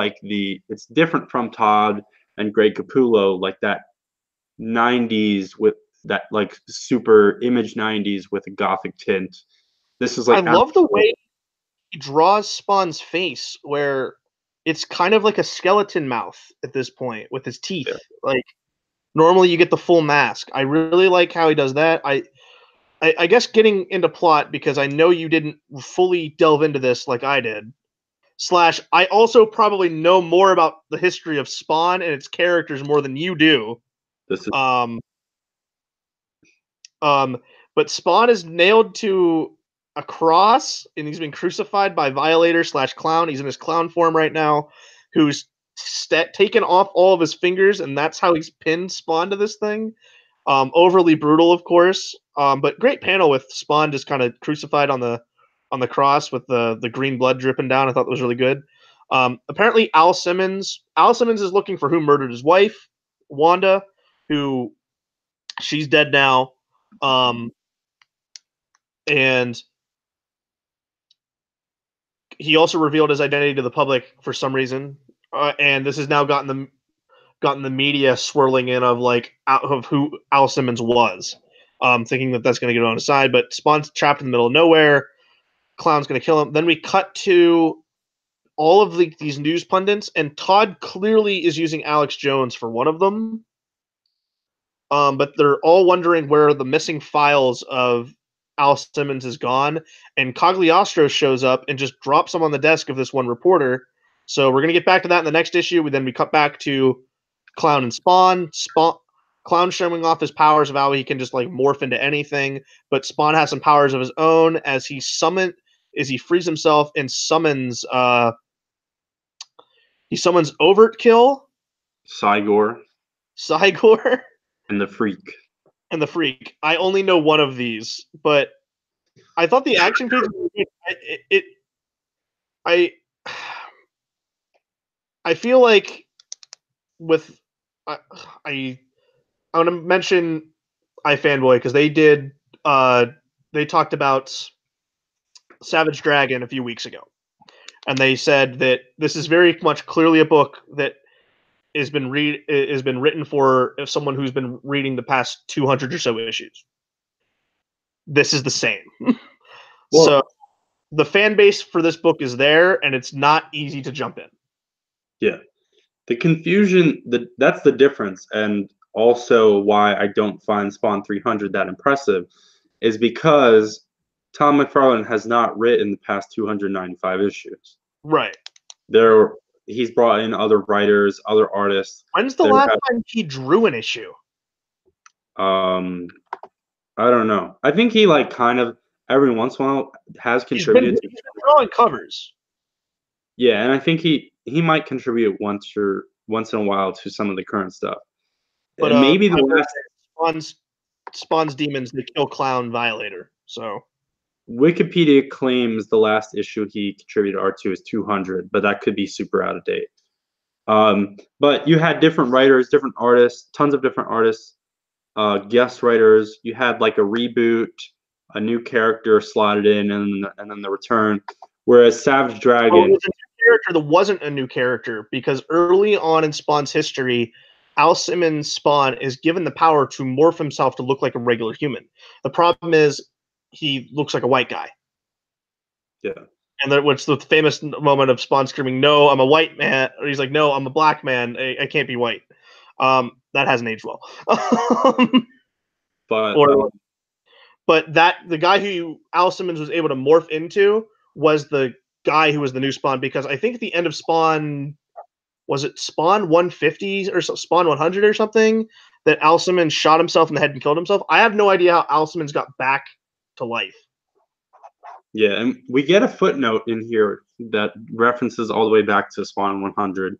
Todd and Greg Capullo, like that 90s with that like super image 90s with a gothic tint. This is like I love the way he draws Spawn's face, where it's kind of like a skeleton mouth at this point with his teeth. Yeah. Like normally you get the full mask. I really like how he does that. I guess getting into plot, because I know you didn't fully delve into this like I did. / I also probably know more about the history of Spawn and its characters more than you do. This is But Spawn is nailed to a cross, and he's been crucified by Violator / Clown. He's in his clown form right now, who's taken off all of his fingers, and that's how he's pinned Spawn to this thing. Overly brutal, of course, but great panel with Spawn just kind of crucified on the cross with the green blood dripping down. I thought that was really good. Apparently, Al Simmons is looking for who murdered his wife, Wanda, who she's dead now. And he also revealed his identity to the public for some reason, and this has now gotten the media swirling in of like of who Al Simmons was, thinking that that's going to get on his side. But Spawn's trapped in the middle of nowhere. Clown's going to kill him. Then we cut to all of these news pundits, and Todd clearly is using Alex Jones for one of them. But they're all wondering where the missing files of Al Simmons is gone, and Cagliostro shows up and just drops them on the desk of this one reporter. So we're gonna get back to that in the next issue. We cut back to Clown and Spawn. Clown showing off his powers of how he can just like morph into anything, but Spawn has some powers of his own as he frees himself and summons Overkill, Cygor, and the Freak. I only know one of these, but I thought the action page was good. I feel like with I want to mention iFanboy because they talked about Savage Dragon a few weeks ago, and they said that this is very much clearly a book that has been written for someone who's been reading the past 200 or so issues. This is the same. Well, so the fan base for this book is there, and it's not easy to jump in. Yeah. The confusion, that's the difference, and also why I don't find Spawn 300 that impressive, is because Tom McFarlane has not written the past 295 issues. Right. He's brought in other writers, other artists. When's the last time he drew an issue? I don't know. I think he like kind of every once in a while has contributed. He's been drawing covers. Yeah, and I think he might contribute once in a while to some of the current stuff. But maybe the last Spawn's demons, they kill Clown Violator. So Wikipedia claims the last issue he contributed art to is 200, but that could be super out of date. But you had different writers, different artists, tons of different artists, guest writers. You had like a reboot, a new character slotted in, and then the return. Whereas Savage Dragon, it was a new character that wasn't a new character, because early on in Spawn's history, Al Simmons' Spawn is given the power to morph himself to look like a regular human. The problem is he looks like a white guy. yeah. And then what's the famous moment of Spawn screaming, "No, I'm a white man," or he's like, "No, I'm a black man. I can't be white." That hasn't aged well. But But the guy who Al Simmons was able to morph into was the guy who was the new Spawn, because I think at the end of Spawn, was it Spawn 150 or Spawn 100 or something, that Al Simmons shot himself in the head and killed himself. I have no idea how Al Simmons got back to life. yeah, and we get a footnote in here that references all the way back to Spawn 100,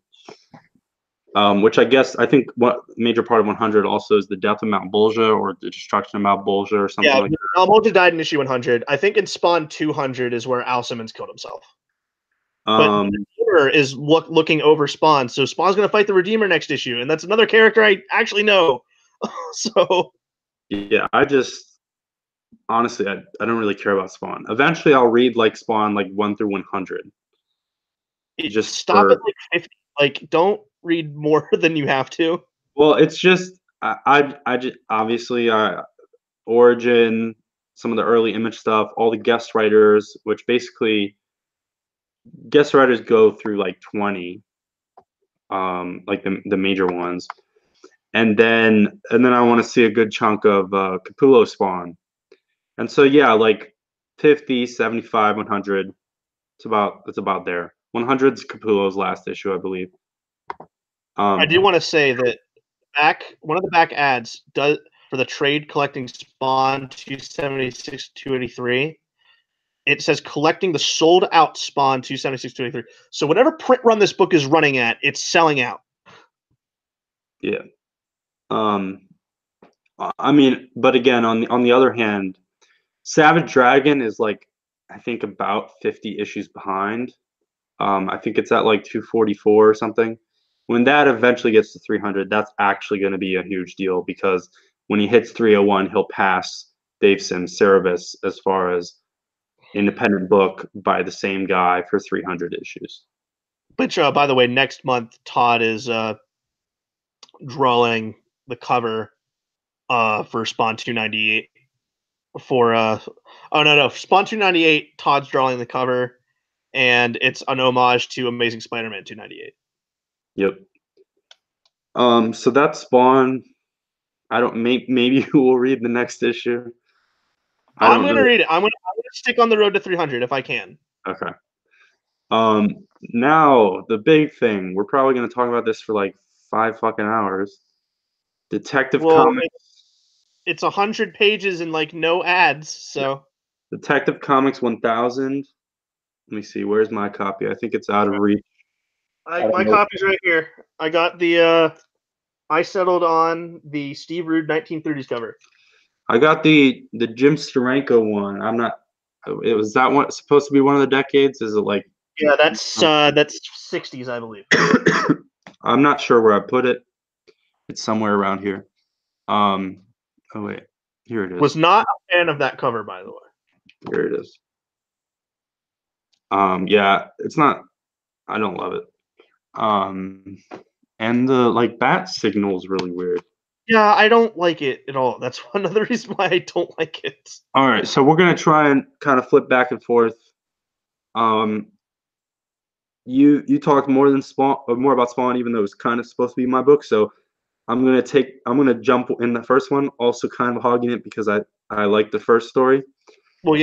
which I think what major part of 100 also is the death of Mount Bolgia, or the destruction of Mount Bolgia, or something like that. Mount Bolgia died in issue 100. I think in Spawn 200 is where Al Simmons killed himself. But the Redeemer is looking over Spawn, so Spawn's going to fight the Redeemer next issue, and that's another character I actually know. So yeah, honestly, I don't really care about Spawn. Eventually, I'll read like Spawn like 1 through 100. Just stop at like 50. Like, don't read more than you have to. Well, it's just I just obviously Origin, some of the early Image stuff, all the guest writers, which basically guest writers go through like 20, like the major ones, and then I want to see a good chunk of Capullo Spawn. And so yeah, like 50, 75, 100. It's about there. 100's Capullo's last issue, I believe. I do want to say that one of the back ads does for the trade collecting Spawn 276 283. It says collecting the sold out Spawn 276 283. So whatever print run this book is running at, it's selling out. Yeah. I mean, but again, on the other hand, Savage Dragon is like, I think about 50 issues behind. I think it's at like 244 or something. When that eventually gets to 300, that's actually going to be a huge deal, because when he hits 301, he'll pass Dave Sims' Cerebus as far as independent book by the same guy for 300 issues. Which, by the way, next month Todd is drawing the cover for Spawn 298. Spawn 298. Todd's drawing the cover, and it's an homage to Amazing Spider-Man 298. Yep. So that's Spawn. I don't. Maybe you will read the next issue. I'm gonna read it. I'm gonna stick on the road to 300 if I can. Okay. Now the big thing. We're probably gonna talk about this for like 5 fucking hours. Detective Comics. It's 100 pages and like no ads. So Detective Comics 1000. Let me see. Where's my copy? I think it's out of reach. My copy's right here. I got the. I settled on the Steve Rude 1930s cover. I got the Jim Steranko one. I'm not. Was that one supposed to be one of the decades? Is it like? Yeah, that's 60s, I believe. I'm not sure where I put it. It's somewhere around here. Oh wait, here it is. Was not a fan of that cover, by the way. Here it is. Yeah, it's not. I don't love it. And the like bat signal is really weird. Yeah, I don't like it at all. That's one of the reasons why I don't like it. All right, so we're gonna try and kind of flip back and forth. You talked more about Spawn, even though it was kind of supposed to be my book. So I'm gonna jump in the first one, also kind of hogging it because I like the first story. Well,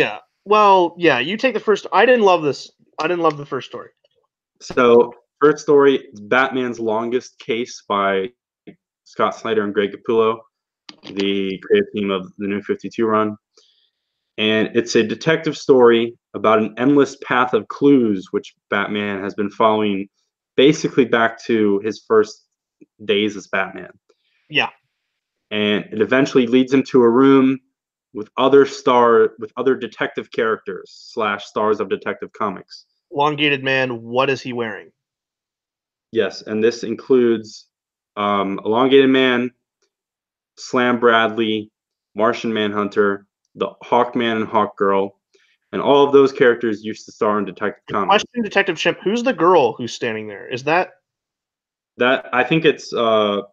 yeah. You take the first. I didn't love the first story. So first story is Batman's Longest Case by Scott Snyder and Greg Capullo, the creative team of the New 52 run. And it's a detective story about an endless path of clues which Batman has been following basically back to his first days as Batman. Yeah. And it eventually leads him to a room with other detective characters / stars of Detective Comics. Elongated Man, what is he wearing? Yes, and this includes Elongated Man, Slam Bradley, Martian Manhunter, the Hawkman and Hawkgirl, and all of those characters used to star in Detective Comics. Question, Detective Chimp, who's the girl who's standing there? Is that I think it's Sue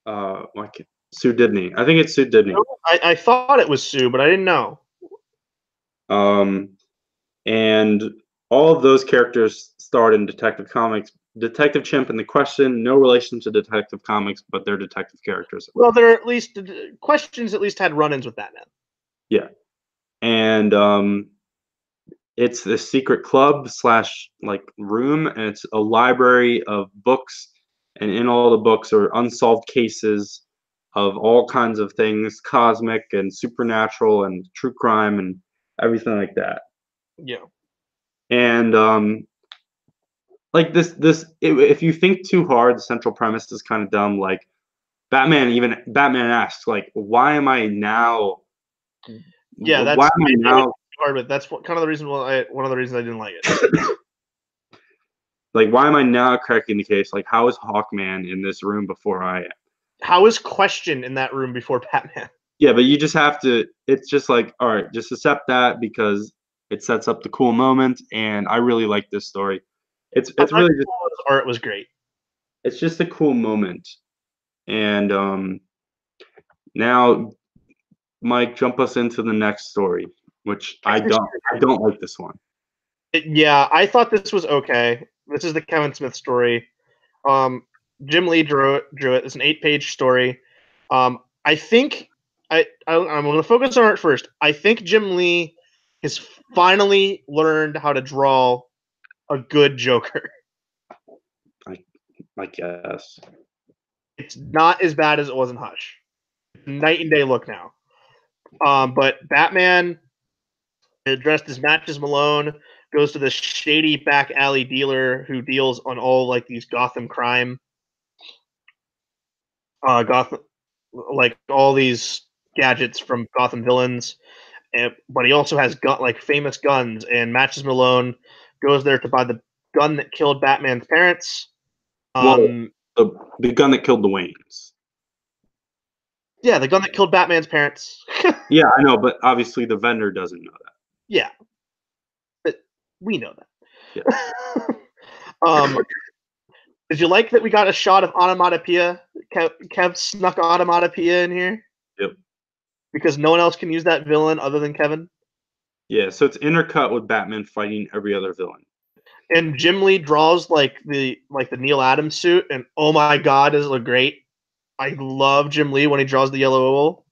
Dibney. I think it's Sue Dibney. I thought it was Sue, but I didn't know. And all of those characters starred in Detective Comics. Detective Chimp and the Question, no relation to Detective Comics, but they're detective characters. Well, they're at least Questions at least had run-ins with Batman. Yeah, and it's the secret club / like room, and it's a library of books, and in all the books are unsolved cases of all kinds of things, cosmic and supernatural and true crime and everything like that. Yeah. And like if you think too hard, the central premise is kind of dumb. Like Batman asks, like, why am I now? Yeah, Why am I now? Hard, but that's kind of the reason why one of the reasons I didn't like it. Like, why am I now cracking the case? Like, how is Hawkman in this room before I am? How is Question in that room before Batman? Yeah, but you just have to. It's just like, all right, just accept that because it sets up the cool moment, and I really like this story. It's really just art was great. It's just a cool moment, and now, Mike, jump us into the next story, which I don't like this one. Yeah, I thought this was okay. This is the Kevin Smith story. Jim Lee drew it. It's an 8-page story. I think I'm going to focus on art first. I think Jim Lee has finally learned how to draw a good Joker. I guess it's not as bad as it was in Hush. Night and day look now. But Batman, dressed as Matches Malone, goes to the shady back alley dealer who deals on all like these Gotham crime, Gotham, like all these gadgets from Gotham villains. But he also has famous guns. And Matches Malone goes there to buy the gun that killed Batman's parents. Well, the gun that killed the Waynes. Yeah, the gun that killed Batman's parents. Yeah, I know, but obviously the vendor doesn't know that. Yeah, but we know that. Yeah. Did you like that we got a shot of onomatopoeia? Kev snuck onomatopoeia in here. Yep. Because no one else can use that villain other than Kevin. Yeah, so it's intercut with Batman fighting every other villain. And Jim Lee draws the Neil Adams suit, and oh my god, does it look great! I love Jim Lee when he draws the yellow owl.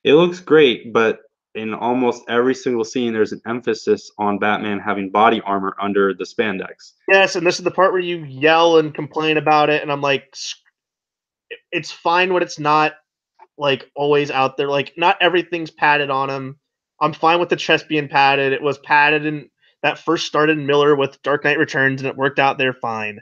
It looks great, but in almost every single scene, there's an emphasis on Batman having body armor under the spandex. Yes, and this is the part where you yell and complain about it, and I'm like, it's fine when it's not like always out there. Like, not everything's padded on him. I'm fine with the chest being padded. It was padded, and that first started in Miller with Dark Knight Returns, and it worked out there fine.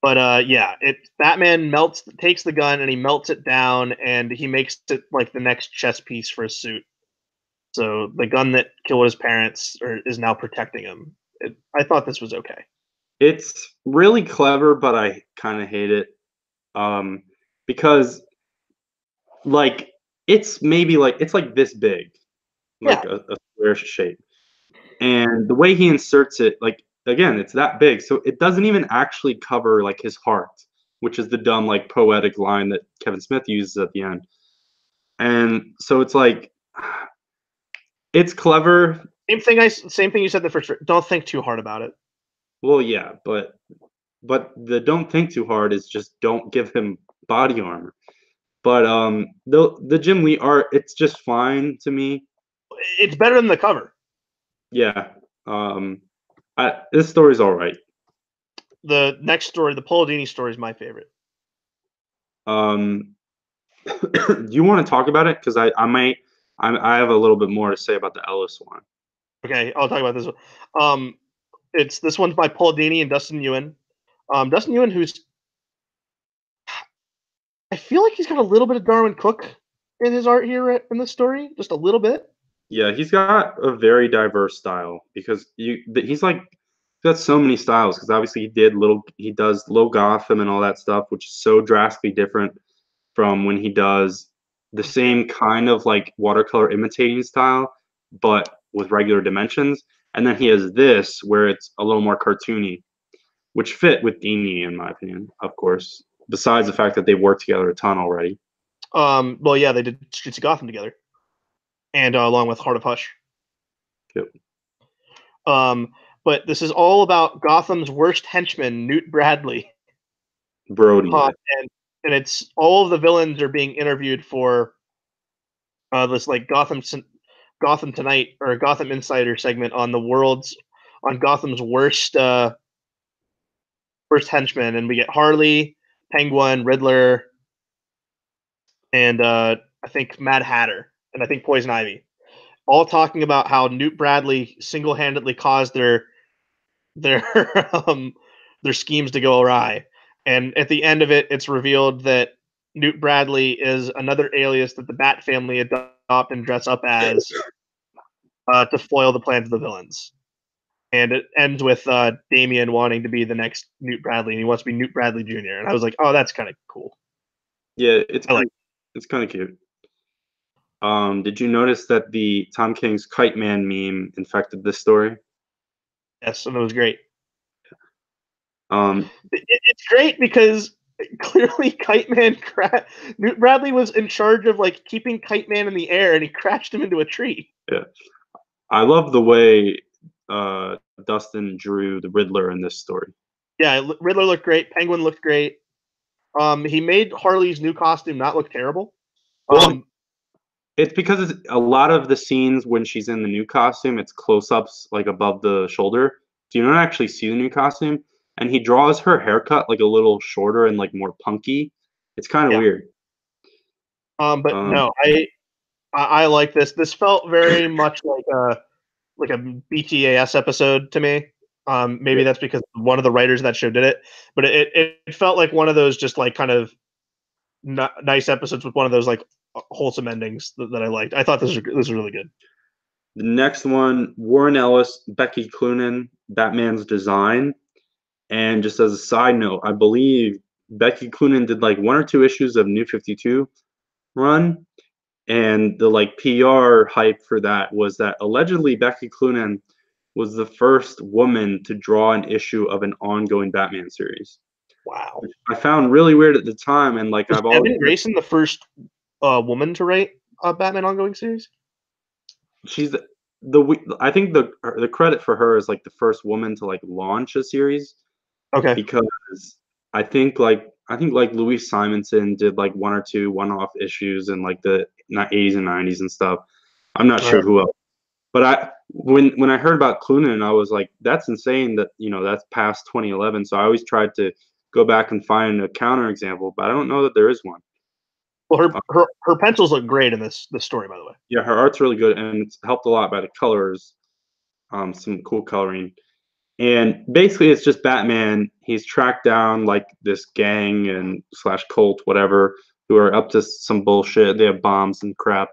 Yeah, Batman takes the gun and he melts it down, and he makes it like the next chess piece for his suit. So the gun that killed his parents is now protecting him. I thought this was okay. It's really clever, but I kind of hate it because like it's like this big, like a square shape, and the way he inserts it, like again, it's that big, so it doesn't even actually cover like his heart, which is the dumb like poetic line that Kevin Smith uses at the end. And so it's like it's clever. Same thing you said the first. Don't think too hard about it. Well, yeah, but the don't think too hard is just don't give him body armor. But the Jim Lee art, it's just fine to me. It's better than the cover. Yeah. This story's all right. The next story, the Paul Dini story, is my favorite. Do you want to talk about it? Because I have a little bit more to say about the Ellis one. Okay, I'll talk about this one. This one's by Paul Dini and Dustin Nguyen. Dustin Nguyen, who's feel like he's got a little bit of Darwin Cook in his art here in this story, just a little bit. Yeah, he's got a very diverse style because he's got so many styles because obviously he does Low Gotham and all that stuff, which is so drastically different from when he does the same kind of like watercolor imitating style, but with regular dimensions. And then he has this where it's a little more cartoony, which fit with Dini in my opinion, of course. Besides the fact that they've worked together a ton already. Well, yeah, they did Streets of Gotham together, and along with Heart of Hush. Yep. But this is all about Gotham's worst henchman, Newt Bradley. Brody. And it's all of the villains are being interviewed for this like Gotham Tonight or Gotham Insider segment on Gotham's worst henchmen, and we get Harley, Penguin, Riddler, and I think Mad Hatter, and I think Poison Ivy, all talking about how Newt Bradley single-handedly caused their their schemes to go awry. And at the end of it, it's revealed that Newt Bradley is another alias that the Bat family adopt and dress up as to foil the plans of the villains. And it ends with Damian wanting to be the next Newt Bradley, and he wants to be Newt Bradley Jr. And I was like, oh, that's kind of cool. Yeah, it's kind of cute. Did you notice that the Tom King's Kite Man meme infected this story? Yes, and it was great. Um, it's great because clearly Kite Man Newt Bradley was in charge of like keeping Kite Man in the air, and he crashed him into a tree. Yeah, I love the way Dustin drew the Riddler in this story. Yeah, Riddler looked great. Penguin looked great. He made Harley's new costume not look terrible. Well, it's because it's a lot of the scenes when she's in the new costume, it's close-ups like above the shoulder. So you don't actually see the new costume. And he draws her haircut like a little shorter and like more punky. It's kind of weird. But no, I like this. This felt very much like a BTAS episode to me. Maybe that's because one of the writers of that show did it, but it felt like one of those just like kind of nice episodes with one of those like wholesome endings that I liked. I thought this was really good. The next one, Warren Ellis, Becky Cloonan, Batman's design. And just as a side note, I believe Becky Cloonan did like 1 or 2 issues of New 52 run. And the like PR hype for that was that allegedly Becky Cloonan was the first woman to draw an issue of an ongoing Batman series. Wow. Which I found really weird at the time, and like was Evan Grayson the first woman to write a Batman ongoing series? She's I think the credit for her is like the first woman to like launch a series. Okay. Because I think like Louise Simonson did like 1 or 2 one-off issues in like the 80s and 90s and stuff. I'm not sure who else. But when I heard about Cloonan, I was like, that's insane that, that's past 2011. So I always tried to go back and find a counter example, but I don't know that there is one. Well, her pencils look great in this story, by the way. Yeah, her art's really good, and it's helped a lot by the colors, some cool coloring. And basically, it's just Batman. He's tracked down like this gang and / cult, whatever, who are up to some bullshit. They have bombs and crap,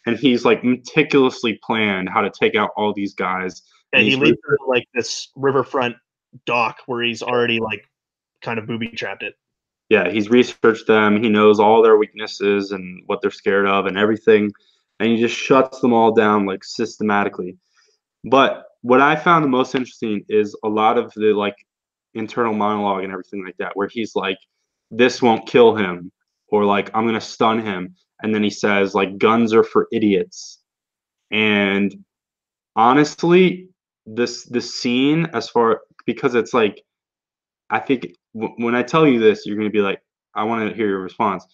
and he's like meticulously planned how to take out all these guys. And he leads to like this riverfront dock where he's already like kind of booby trapped it. Yeah, he's researched them. He knows all their weaknesses and what they're scared of and everything, and he just shuts them all down like systematically. But what I found the most interesting is a lot of the like internal monologue and everything like that, where he's like, "This won't kill him," or like, "I'm gonna stun him," and then he says like, "Guns are for idiots." And honestly, this scene, because it's like, I think when I tell you this, you're gonna be like, I want to hear your response.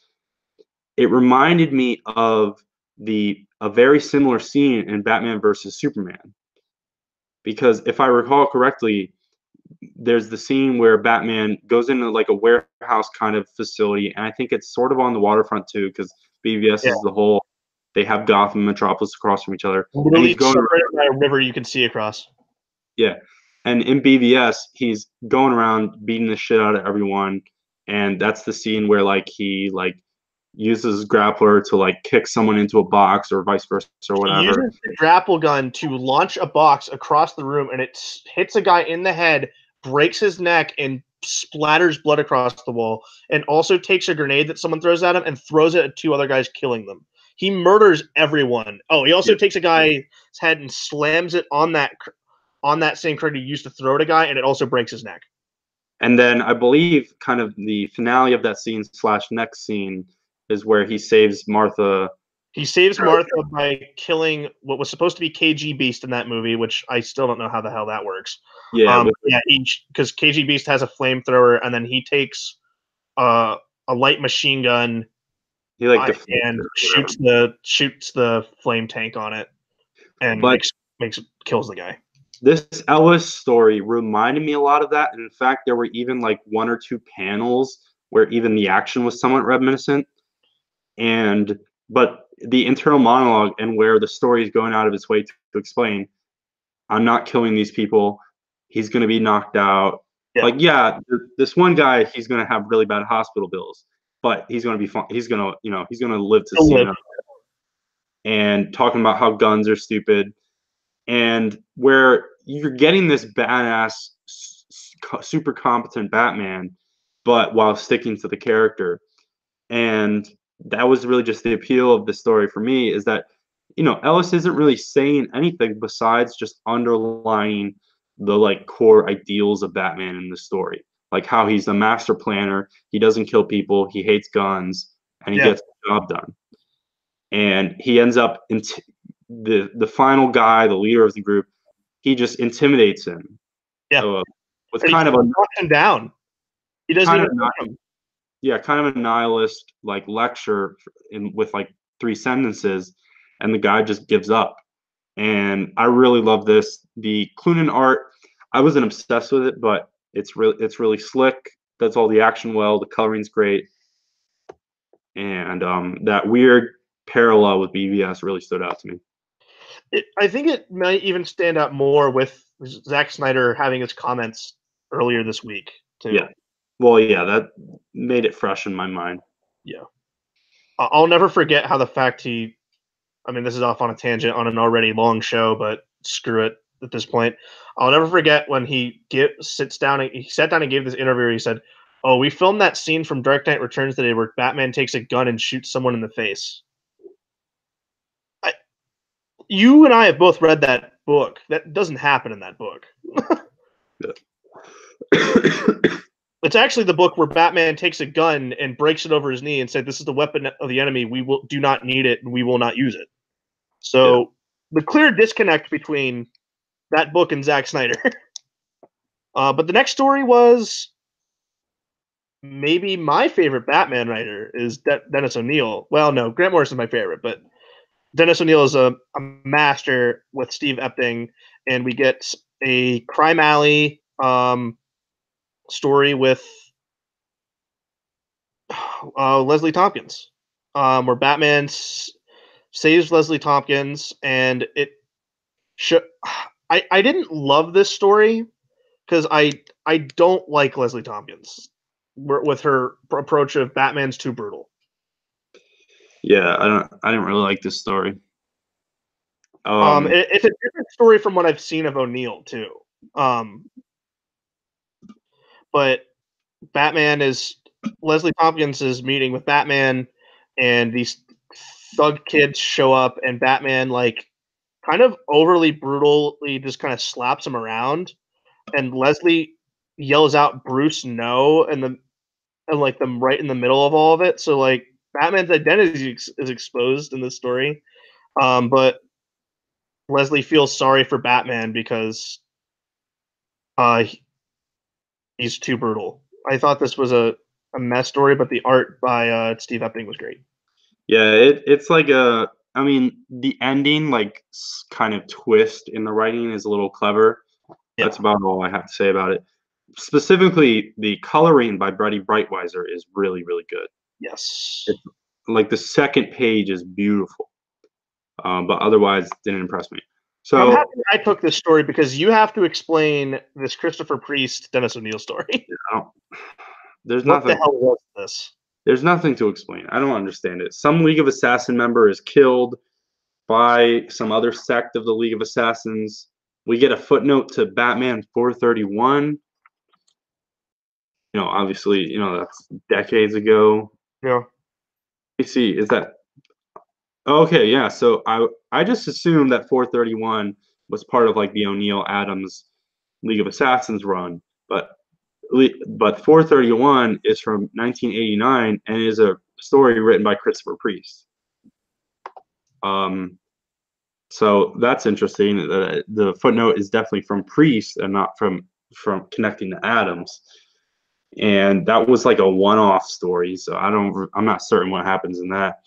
It reminded me of a very similar scene in Batman versus Superman. Because if I recall correctly, there's the scene where Batman goes into like a warehouse kind of facility, and I think it's sort of on the waterfront too, because BVS is the whole. They have Gotham and Metropolis across from each other. Literally separated by a river you can see across. Yeah, and in BVS, he's going around beating the shit out of everyone, and that's the scene where like he like uses grappler to like kick someone into a box or vice versa or He whatever. uses the grapple gun to launch a box across the room, and it hits a guy in the head, breaks his neck, and splatters blood across the wall, and also takes a grenade that someone throws at him and throws it at two other guys, killing them. He murders everyone. Oh, he also takes a guy's head and slams it on that same crate he used to throw at a guy, and it also breaks his neck. And then I believe kind of the finale of that scene / next scene is where he saves Martha. He saves Martha by killing what was supposed to be KG Beast in that movie, which I still don't know how the hell that works. Yeah, because KG Beast has a flamethrower, and then he takes a light machine gun. he like and shoots the flame tank on it, and kills the guy. This Ellis story reminded me a lot of that. And in fact, there were even like 1 or 2 panels where even the action was somewhat reminiscent. But the internal monologue and where the story is going out of its way to explain, I'm not killing these people. He's going to be knocked out. Yeah. Like, yeah, this one guy, he's going to have really bad hospital bills, but he's going to be fine. He's going to live to see it. And talking about how guns are stupid, and where you're getting this badass, super competent Batman, but while sticking to the character. And that was really just the appeal of the story for me, is that, Ellis isn't really saying anything besides just underlining the like core ideals of Batman in the story, like how he's the master planner, he doesn't kill people, he hates guns, and he gets the job done. And he ends up the final guy, the leader of the group, he just intimidates him. Yeah, with kind of a knocks him down. He doesn't even knock him. Yeah, kind of a nihilist like lecture with like 3 sentences, and the guy just gives up. And I really love this. The Cloonan art, I wasn't obsessed with it, but it's really slick. Does all the action well. The coloring's great, and that weird parallel with BVS really stood out to me. I think it might even stand out more with Zack Snyder having his comments earlier this week too. Yeah, well, yeah, that made it fresh in my mind. Yeah, I'll never forget how the fact this is off on a tangent on an already long show, but screw it at this point. I'll never forget when he sat down and gave this interview. He said, "Oh, we filmed that scene from Dark Knight Returns today where Batman takes a gun and shoots someone in the face." You and I have both read that book. That doesn't happen in that book. It's actually the book where Batman takes a gun and breaks it over his knee and said, "This is the weapon of the enemy. We do not need it, and we will not use it." So the clear disconnect between that book and Zack Snyder. But the next story was maybe my favorite Batman writer is Dennis O'Neil. Well, no, Grant Morrison is my favorite, but Dennis O'Neil is a master with Steve Epting, and we get a Crime Alley story with Leslie Tompkins, where Batman saves Leslie Tompkins, and I didn't love this story because I don't like Leslie Tompkins with her approach of Batman's too brutal. Yeah, I didn't really like this story. It's a different story from what I've seen of O'Neil too. But Leslie Tompkins is meeting with Batman, and these thug kids show up, and Batman like kind of overly brutally just kind of slaps him around, and Leslie yells out Bruce no, and like them right in the middle of all of it. So like Batman's identity is exposed in this story, but Leslie feels sorry for Batman because he's too brutal. I thought this was a mess story, but the art by Steve Epting was great. Yeah, it's like the ending, like kind of twist in the writing is a little clever. Yeah. That's about all I have to say about it. Specifically, the coloring by Brady Breitweiser is really, really good. Yes. Like the second page is beautiful, but otherwise didn't impress me. So I'm happy I took this story because you have to explain this Christopher Priest Dennis O'Neil story. There's what nothing. The hell was this? There's nothing to explain. I don't understand it. Some League of Assassin member is killed by some other sect of the League of Assassins. We get a footnote to Batman 431. Obviously, that's decades ago. Yeah. Let me see. Is that okay? Yeah. So I just assumed that 431 was part of like the O'Neill Adams League of Assassins run, but 431 is from 1989 and is a story written by Christopher Priest. So that's interesting. The footnote is definitely from Priest and not from connecting to Adams. And that was like a one-off story, so I'm not certain what happens in that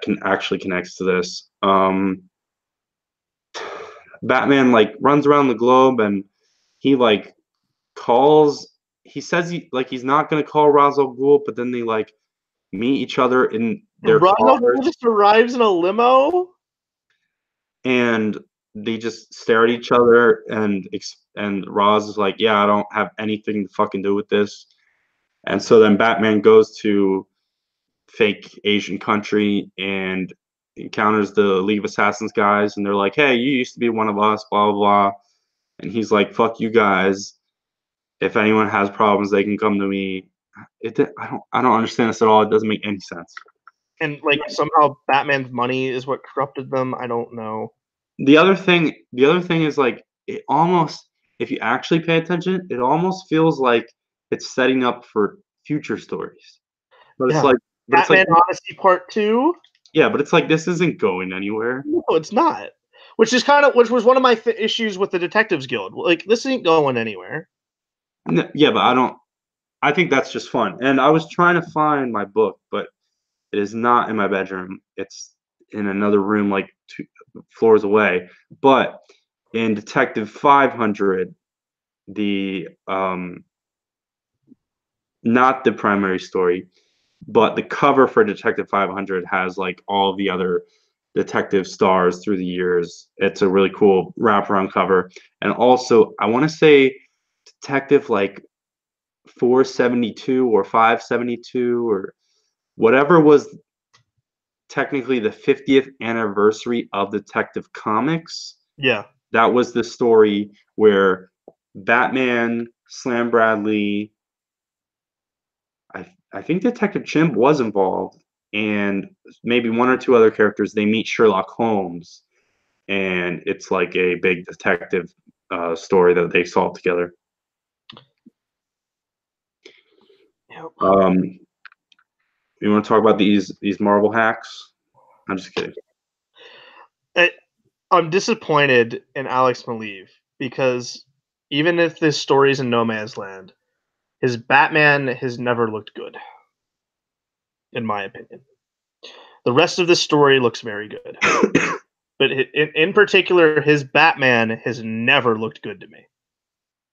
can actually connects to this. Batman like runs around the globe and he like he says he's not gonna call Ra's al Ghul, but then they like meet each other in their Ra's al cars. Ghul just arrives in a limo, And they just stare at each other, and Ra's is like, yeah, I don't have anything to fucking do with this. And so then Batman goes to fake Asian country and encounters the League of Assassins guys, and they're like, hey, you used to be one of us, blah, blah, blah. And he's like, fuck you guys. If anyone has problems, they can come to me. I don't understand this at all. It doesn't make any sense. And like somehow Batman's money is what corrupted them. I don't know. The other thing is like it almost, if you actually pay attention, it almost feels like it's setting up for future stories. But it's like Batman Odyssey Part 2. Yeah, but it's like this isn't going anywhere. No, it's not. Which was one of my issues with the Detectives Guild. Like this ain't going anywhere. No, yeah, but I think that's just fun. And I was trying to find my book, but it is not in my bedroom. It's in another room like 2 floors away. But in Detective 500, the not the primary story, but the cover for Detective 500 has like all the other detective stars through the years. It's a really cool wraparound cover. And also, I want to say Detective like 472 or 572 or whatever was technically the 50th anniversary of Detective Comics. Yeah. That was the story where Batman, Slam Bradley, I think Detective Chimp was involved, and maybe one or two other characters. They meet Sherlock Holmes, and it's like a big detective story that they solve together. Yep. You want to talk about these Marvel hacks? I'm just kidding. I'm disappointed in Alex Maleev because even if this story's in no man's land, his Batman has never looked good, in my opinion. The rest of the story looks very good. But in particular, his Batman has never looked good to me,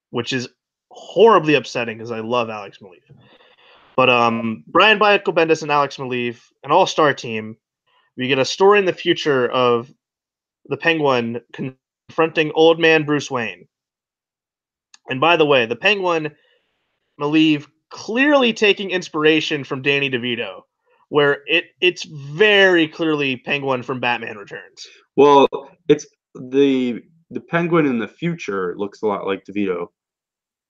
which is horribly upsetting because I love Alex Maleev. But Brian Michael Bendis and Alex Maleev, an all-star team, we get a story in the future of the Penguin confronting old man Bruce Wayne. And by the way, the Penguin, Maleev, clearly taking inspiration from Danny DeVito, where it's very clearly Penguin from Batman Returns. Well, it's the Penguin in the future looks a lot like DeVito.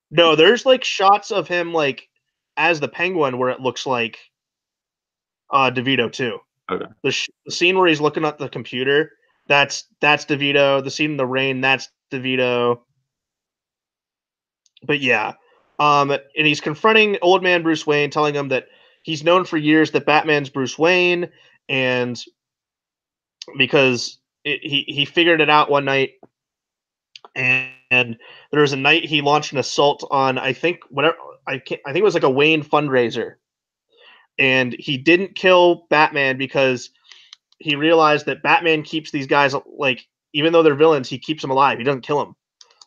No, there's like shots of him like as the Penguin where it looks like DeVito too. Okay. The scene where he's looking at the computer, that's DeVito. The scene in the rain, that's DeVito. But yeah, and he's confronting old man Bruce Wayne, telling him that he's known for years that Batman's Bruce Wayne, and because he figured it out one night, and there was a night he launched an assault on I think it was like a Wayne fundraiser, and he didn't kill Batman because he realized that Batman keeps these guys like even though they're villains, he keeps them alive. He doesn't kill them.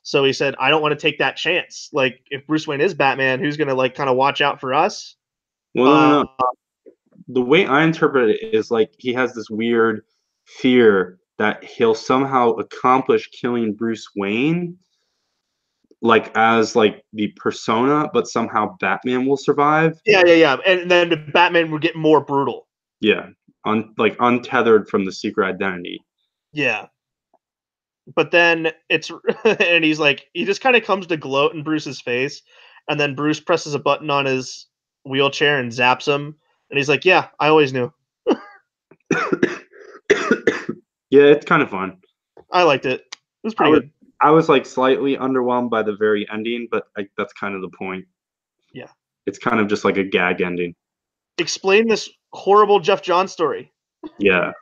So he said, I don't want to take that chance. Like, if Bruce Wayne is Batman, who's going to, like, kind of watch out for us? Well, no. The way I interpret it is, like, he has this weird fear that he'll somehow accomplish killing Bruce Wayne. like as like the persona, but somehow Batman will survive. Yeah. And then Batman would get more brutal. Yeah, like untethered from the secret identity. Yeah. But then it's and he's like he just kind of comes to gloat in Bruce's face, and then Bruce presses a button on his wheelchair and zaps him, and he's like, "Yeah, I always knew." Yeah, it's kind of fun. I liked it. It was pretty good. I was like slightly underwhelmed by the very ending, but that's kind of the point. Yeah. It's kind of just like a gag ending. Explain this horrible Jeff Johns story. Yeah,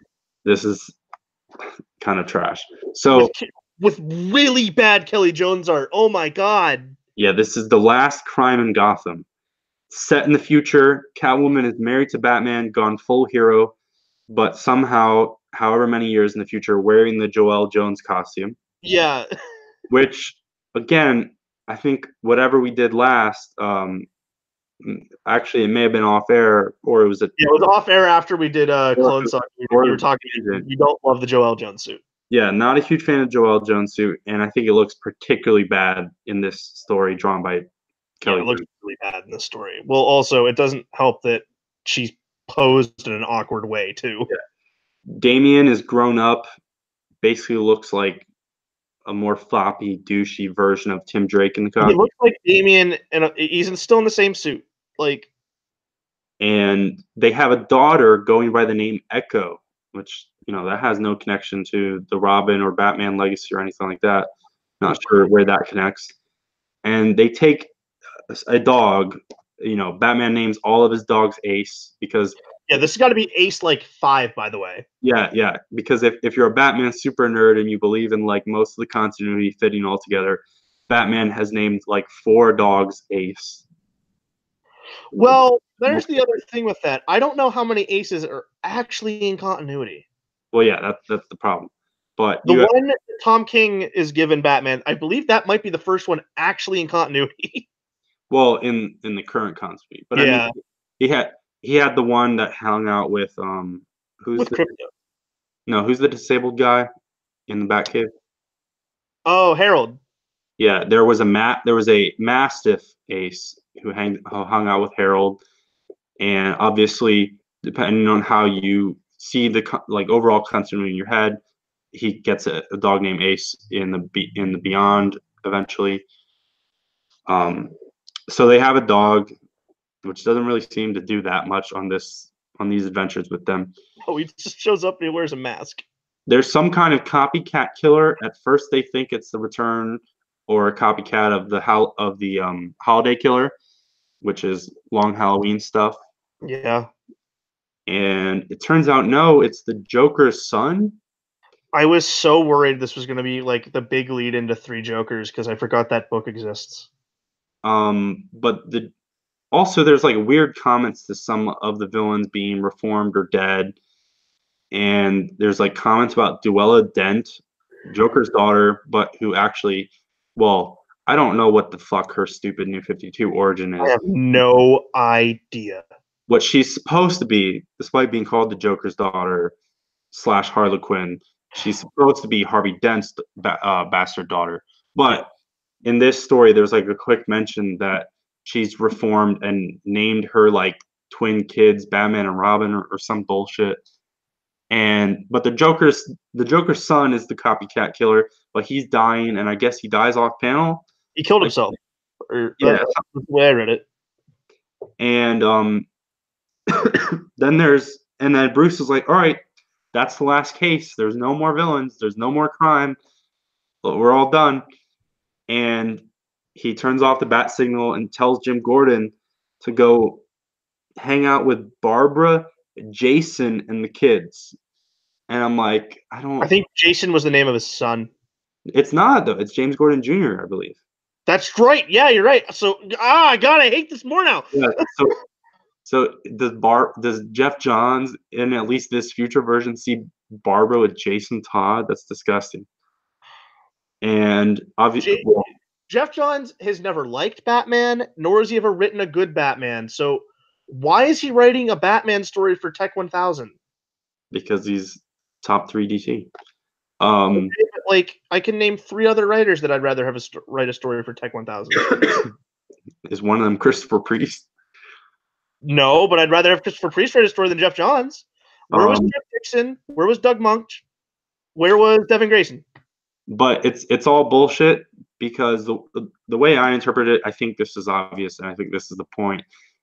this is kind of trash. So with really bad Kelly Jones art. Oh my god. Yeah, this is the last crime in Gotham. Set in the future, Catwoman is married to Batman, gone full hero, but somehow, however many years in the future, wearing the Joelle Jones costume. Yeah. Which, again, I think whatever we did last, actually, it may have been off air, or it was it was off air after we did Clone Saga. You were talking. You don't love the Joelle Jones suit. Yeah, not a huge fan of Joelle Jones suit, and I think it looks particularly bad in this story drawn by Kelly. Yeah, it looks really bad in this story. Well, also, it doesn't help that she's posed in an awkward way too. Yeah. Damian is grown up, basically looks like a more floppy, douchey version of Tim Drake in the comic. He looks like Damian, and he's still in the same suit. Like, and they have a daughter going by the name Echo, which that has no connection to the Robin or Batman legacy or anything like that. Not sure where that connects. And they take a dog. Batman names all of his dogs Ace because this has got to be Ace like 5, by the way. Yeah, because if you're a Batman super nerd and you believe in like most of the continuity fitting all together, Batman has named like 4 dogs Ace. Well, there's the other thing with that. I don't know how many Aces are actually in continuity. Well, yeah, that's the problem. But the one Tom King is given Batman, I believe that might be the first one actually in continuity. Well, in the current continuity, but yeah. I mean, he had the one that hung out with who's Crypto. No, who's the disabled guy in the Batcave? Oh, Harold. Yeah, there was a Mastiff Ace who hung out with Harold, and obviously, depending on how you see the like overall continuity in your head, he gets a dog named Ace in the Beyond eventually. So they have a dog, which doesn't really seem to do that much on these adventures with them. Oh, he just shows up and he wears a mask. There's some kind of copycat killer. At first, they think it's the return or a copycat of the Holiday Killer, which is Long Halloween stuff. Yeah. And it turns out, no, it's the Joker's son. I was so worried this was going to be like the big lead into 3 Jokers because I forgot that book exists. But also there's like weird comments to some of the villains being reformed or dead. And there's like comments about Duella Dent, Joker's daughter, but who actually, well, I don't know what the fuck her stupid New 52 origin is. I have no idea. What she's supposed to be, despite being called the Joker's daughter / Harlequin, she's supposed to be Harvey Dent's bastard daughter. But in this story, there's like a quick mention that she's reformed and named her like twin kids, Batman and Robin, or some bullshit. But the Joker's son is the copycat killer, but he's dying, and I guess he dies off panel. He killed himself. Yeah, that's the way I read it. And then Bruce is like, all right, that's the last case. There's no more villains. There's no more crime. But we're all done. And he turns off the bat signal and tells Jim Gordon to go hang out with Barbara, Jason, and the kids. And I'm like, I think Jason was the name of his son. It's not, though. It's James Gordon Jr., I believe. That's right. Yeah, you're right. So, God, I hate this more now. Yeah, so does Jeff Johns in at least this future version see Barbara with Jason Todd? That's disgusting. And obviously, Jeff Johns has never liked Batman, nor has he ever written a good Batman. So why is he writing a Batman story for Tech 1000? Because he's top 3 DC. Um, Okay, but, like, I can name 3 other writers that I'd rather have write a story for Tech 1000. is one of them Christopher Priest? No, but I'd rather have Christopher Priest write a story than Jeff Johns. Where was Um, Jeff Dixon? Where was Doug Munch? Where was Devin Grayson? but it's all bullshit because the way I interpret it, I think this is obvious, and I think this is the point,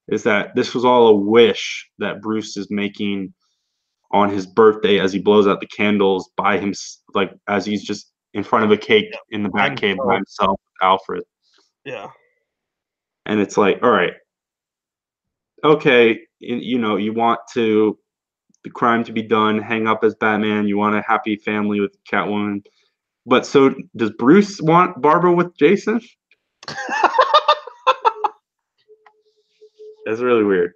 is that this was all a wish that Bruce is making on his birthday as he blows out the candles by him, like as he's just in front of a cake in the I'm Batcave by so himself with Alfred. yeah. And it's like, all right, okay, you want the crime to be done, hang up as Batman, you want a happy family with Catwoman. But so does Bruce want Barbara with Jason? That's really weird.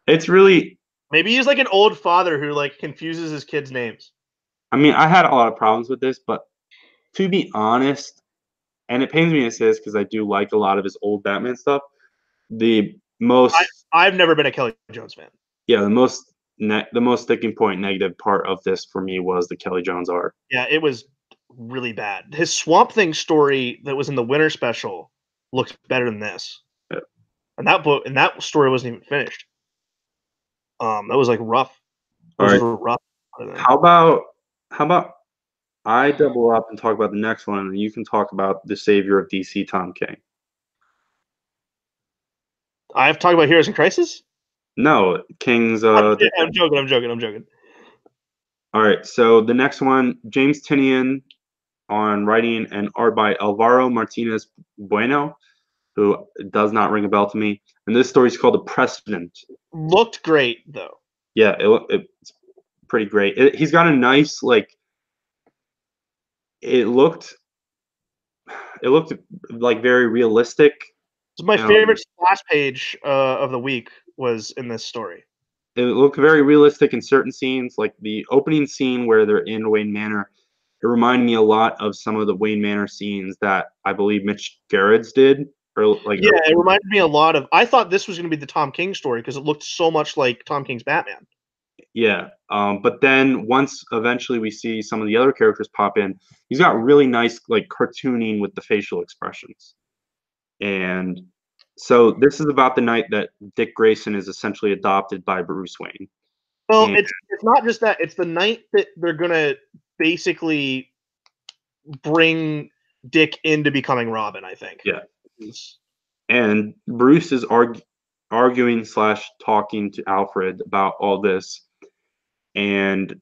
It's really, Maybe he's like an old father who like confuses his kids' names. I mean, I had a lot of problems with this, but to be honest, and it pains me to say this because I do like a lot of his old Batman stuff. The most, I've never been a Kelly Jones fan. yeah, the most sticking point negative part of this for me was the Kelly Jones art. Yeah, it was really bad. His Swamp Thing story that was in the winter special looked better than this. Yeah. And that story wasn't even finished. That was like rough. All Those right. were rough. How about I double up and talk about the next one, and you can talk about the savior of DC, Tom King. I have to talk about Heroes in Crisis? No, King's. I'm joking. All right, so the next one, James Tinian on writing and art by Alvaro Martinez Bueno, who does not ring a bell to me. And this story is called The Precedent. Looked great though. Yeah, it's pretty great. He's got a nice it looked like very realistic. So my favorite splash page of the week was in this story. It looked very realistic in certain scenes, like the opening scene where they're in Wayne Manor. It reminded me a lot of some of the Wayne Manor scenes that I believe Mitch Gerrits did. Yeah, it reminded me a lot of. I thought this was going to be the Tom King story because it looked so much like Tom King's Batman. Yeah, but then once eventually we see some of the other characters pop in, he's got really nice like cartooning with the facial expressions. And so this is about the night that Dick Grayson is essentially adopted by Bruce Wayne. Well, And it's not just that; it's the night that they're gonna basically bring Dick into becoming Robin. I think. yeah, and Bruce is arguing slash talking to Alfred about all this, and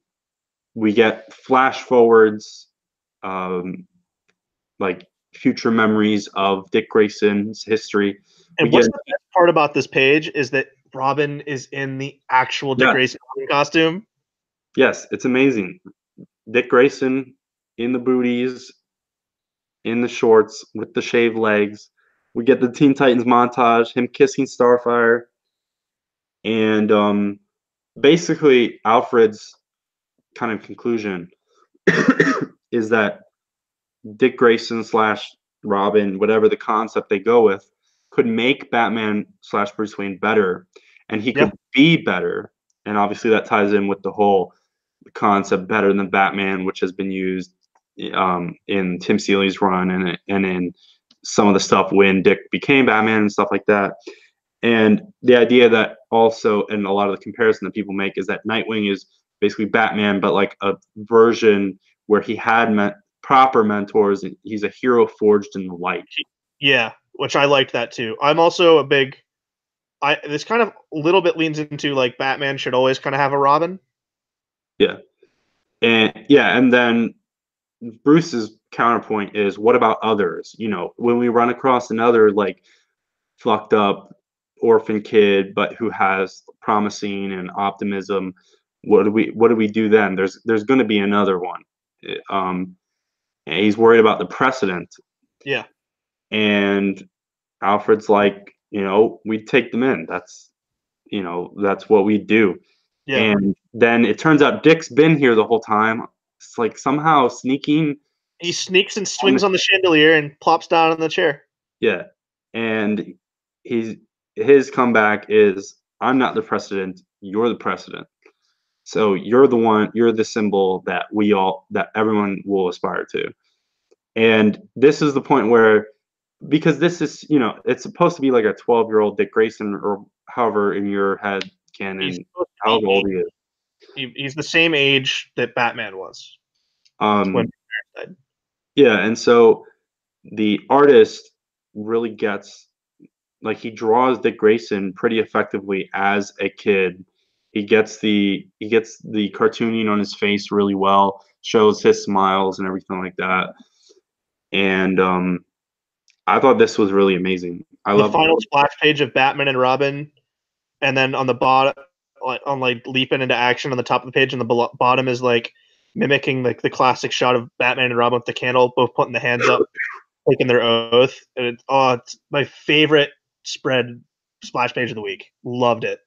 we get flash forwards, like future memories of Dick Grayson's history. And what's the best part about this page is that Robin is in the actual Dick Grayson costume. Yes, it's amazing. Dick Grayson in the booties, in the shorts with the shaved legs. We get the Teen Titans montage, him kissing Starfire, and basically Alfred's kind of conclusion is that Dick Grayson slash Robin, whatever the concept they go with, could make Batman slash Bruce Wayne better, and he could be better. And obviously that ties in with the whole concept better than Batman, which has been used in Tim Seeley's run and in some of the stuff when Dick became Batman and stuff like that. And the idea that also, and a lot of the comparison that people make, is that Nightwing is basically Batman, but like a version where he had proper mentors, and he's a hero forged in the light. Yeah, which I liked that too. I'm also a big. This kind of a little bit leans into like Batman should always kind of have a Robin. Yeah, and then Bruce's counterpoint is, what about others? When we run across another like fucked up orphan kid, but who has promising and optimism, what do we do then? There's going to be another one. And he's worried about the precedent. Yeah. And Alfred's like, we take them in. That's what we do. Yeah. And then it turns out Dick's been here the whole time. It's like somehow sneaking. He sneaks and swings on the chandelier and plops down on the chair. Yeah. And his comeback is, I'm not the precedent, you're the precedent. So you're the symbol that everyone will aspire to. And this is the point where, because this is, it's supposed to be like a 12-year-old Dick Grayson, or however in your head canon, how old he is. He's the same age that Batman was when his parents died. Yeah, and so the artist really gets, like, he draws Dick Grayson pretty effectively as a kid. He gets the cartooning on his face really well, shows his smiles and everything like that. And I thought this was really amazing. The final splash page of Batman and Robin, and then on the bottom, on like leaping into action on the top of the page, and the bottom is like mimicking like the classic shot of Batman and Robin with the candle, both putting the hands up, taking their oath. And it's my favorite splash page of the week. Loved it.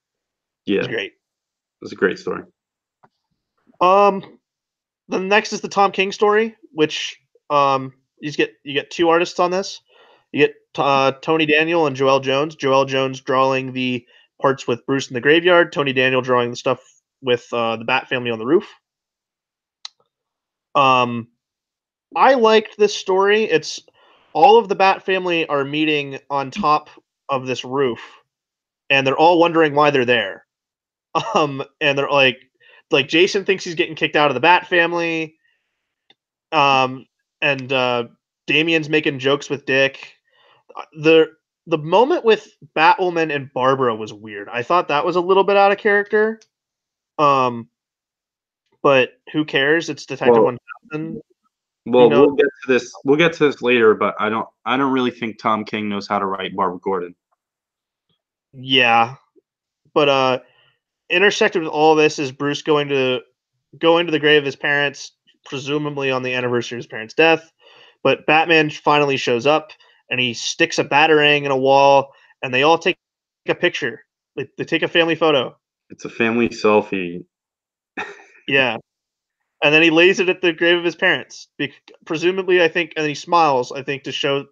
Yeah, it was great. It was a great story. The next is the Tom King story, which you get two artists on this. You get Tony Daniel and Joelle Jones. Joelle Jones drawing the parts with Bruce in the graveyard. Tony Daniel drawing the stuff with the Bat family on the roof. I liked this story. It's all of the Bat family are meeting on top of this roof, and they're all wondering why they're there. And they're like Jason thinks he's getting kicked out of the Bat family. And Damian's making jokes with Dick. The moment with Batwoman and Barbara was weird. I thought that was a little bit out of character. But who cares? It's Detective 1000. Well, we'll get to this. We'll get to this later, but I don't really think Tom King knows how to write Barbara Gordon. Yeah, but intersected with all this is Bruce going to the grave of his parents, presumably on the anniversary of his parents' death. But Batman finally shows up, and he sticks a batarang in a wall, and they all take a picture. They take a family photo. It's a family selfie. Yeah. And then he lays it at the grave of his parents. Presumably, I think, and he smiles, I think, to show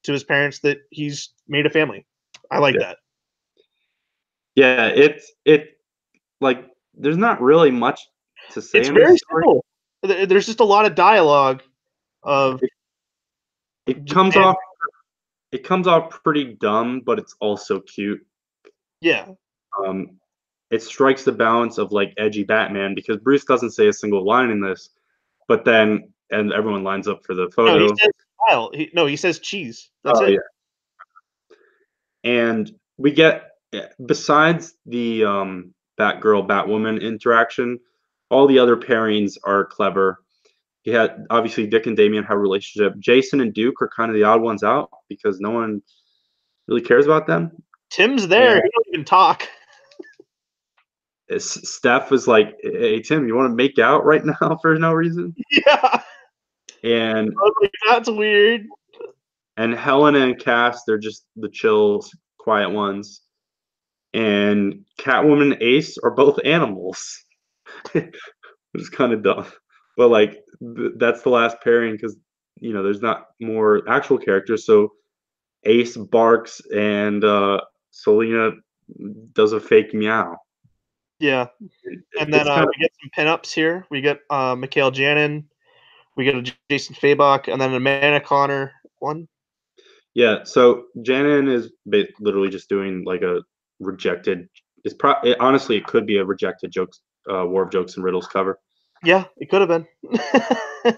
to his parents that he's made a family. I like that. Yeah, it like there's not really much to say. It's very simple. There's just a lot of dialogue of it comes off pretty dumb, but it's also cute. Yeah. It strikes the balance of like edgy Batman, because Bruce doesn't say a single line in this, but then everyone lines up for the photo. No, he says smile. He says cheese. That's it. Yeah. And we get, besides the Batgirl Batwoman interaction, all the other pairings are clever. You had, obviously, Dick and Damian have a relationship. Jason and Duke are kind of the odd ones out because no one really cares about them. Tim's there. He don't even talk. Steph is like, "Hey Tim, you want to make out right now for no reason?" Yeah. And I was like, that's weird. And Helena and Cass, they're just the chill, quiet ones. And Catwoman and Ace are both animals, which is kind of dumb. But like, that's the last pairing because there's not more actual characters. So Ace barks and Selena does a fake meow. Yeah. And then we get some pinups here. We get Mikhail Janin, we get a Jason Fabok, and then Amanda Connor one. Yeah, so Janin is literally just doing like a rejected. Honestly, it could be a rejected jokes, War of Jokes and Riddles cover. Yeah, it could have been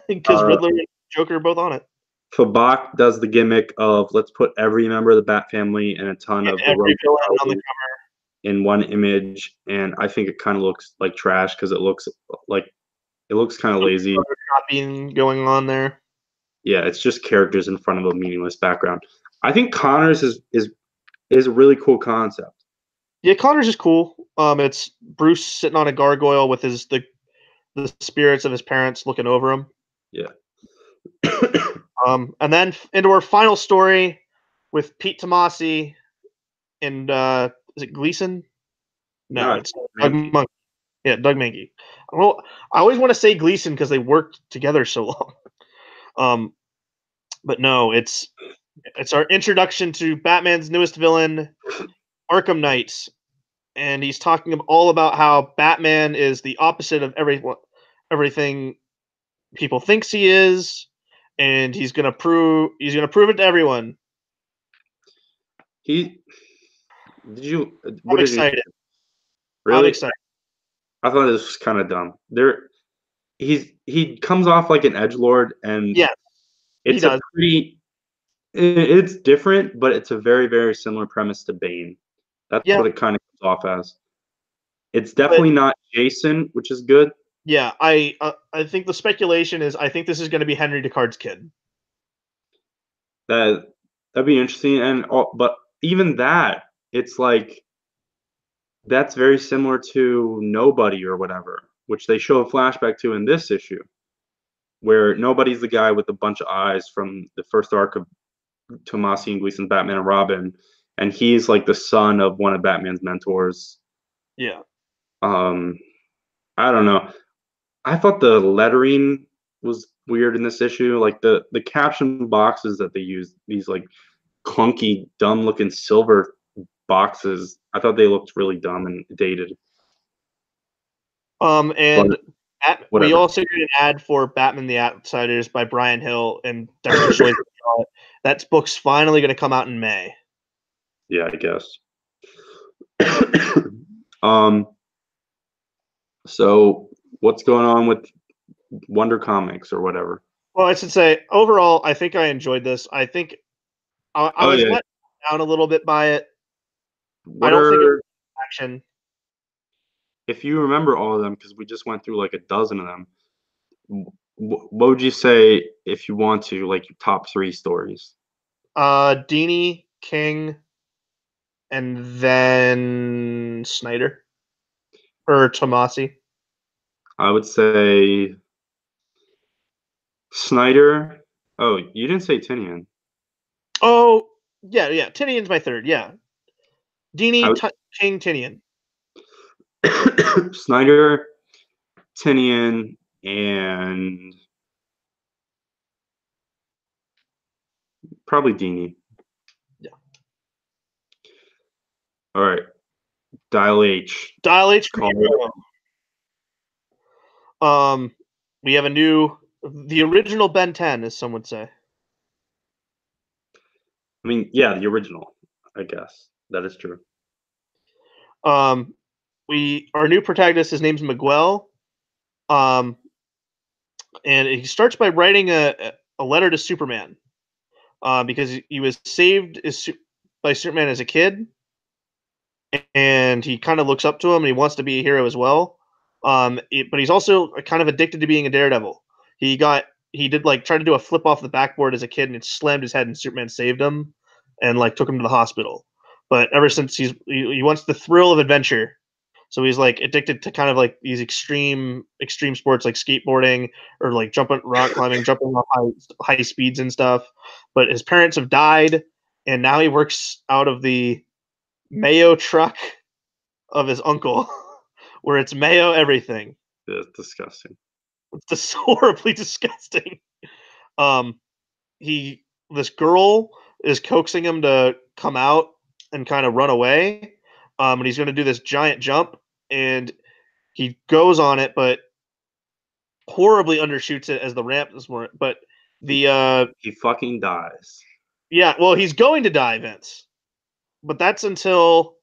because Riddler and Joker are both on it. Fabok does the gimmick of let's put every member of the Bat family and a ton of every villain on the cover in one image, and I think it kind of looks like trash because it looks kind of lazy. Copying going on there. Yeah, it's just characters in front of a meaningless background. I think Connors is a really cool concept. Yeah, Connors is cool. It's Bruce sitting on a gargoyle with the spirits of his parents looking over him. Yeah. And then into our final story with Pete Tomasi and is it Gleason? No, it's Doug Mankey. Yeah, Doug Mankey. Well, I always want to say Gleason because they worked together so long. But no, it's our introduction to Batman's newest villain, Arkham Knights. and he's talking all about how Batman is the opposite of everything people thinks he is, and he's gonna prove it to everyone. He did you? I'm What did you excited. I'm really? excited. I thought this was kind of dumb. He comes off like an edgelord, and Yeah, he it's a does. pretty. It's different, but it's a very very similar premise to Bane. That's Yeah, what it kind of comes off as. It's but definitely not Jason, which is good. yeah, I think the speculation is I think this is going to be Henry Descartes' kid. That'd be interesting, but even that, it's like that's very similar to Nobody or whatever, which they show a flashback to in this issue, where Nobody's the guy with a bunch of eyes from the first arc of Tomasi and Gleason's Batman and Robin, and he's like the son of one of Batman's mentors. Yeah. Um, I don't know. I thought the lettering was weird in this issue. Like the caption boxes that they use, these like clunky, dumb looking silver boxes. I thought they looked really dumb and dated. But And we whatever. also get an ad for Batman the Outsiders by Brian Hill and Dexter Swayze. That book's finally going to come out in May. Yeah, I guess. um. So what's going on with Wonder Comics or whatever? Well, I should say overall, I think I enjoyed this. I think I Oh was yeah. let down a little bit by it. I What don't think it was are action. if you remember all of them because we just went through like a dozen of them. What would you say if you want to like your top three stories? Dini, King, and then Snyder or Tomasi. I would say Snyder. Oh, you didn't say Tinian. Oh, yeah. Tinian's my third. Yeah, I Dini, would King, Tinian. Snyder, Tinian, and probably Dini. Yeah. All right, Dial H. Dial H for Call Hero. We have the original Ben 10, as some would say. I mean, yeah, the original. I guess that is true. Um, our new protagonist, his name's Miguel. Um, and he starts by writing a letter to Superman. Because he was saved by Superman as a kid, and he kind of looks up to him, and he wants to be a hero as well. But he's also kind of addicted to being a daredevil. He did like try to do a flip off the backboard as a kid, and it slammed his head, and Superman saved him, and like took him to the hospital. But ever since he wants the thrill of adventure, so he's like addicted to kind of like these extreme sports like skateboarding or like jumping rock climbing, jumping off high speeds and stuff. But his parents have died, and now he works out of the Mayo truck of his uncle, where it's Mayo everything. It's disgusting. It's just horribly disgusting. Um, he this girl is coaxing him to come out and kind of run away. And he's going to do this giant jump, and he goes on it, but horribly undershoots it as the ramp is more. But the He fucking dies. yeah, well, he's going to die, Vince. But that's until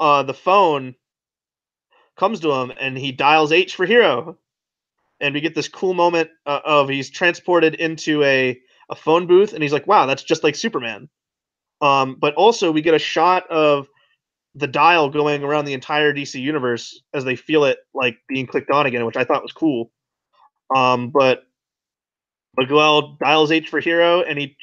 the phone comes to him and he dials H for hero, and we get this cool moment of he's transported into a phone booth, and he's like, "Wow, that's just like Superman." But also we get a shot of the dial going around the entire DC universe as they feel it like being clicked on again, which I thought was cool. But Miguel dials H for hero, and he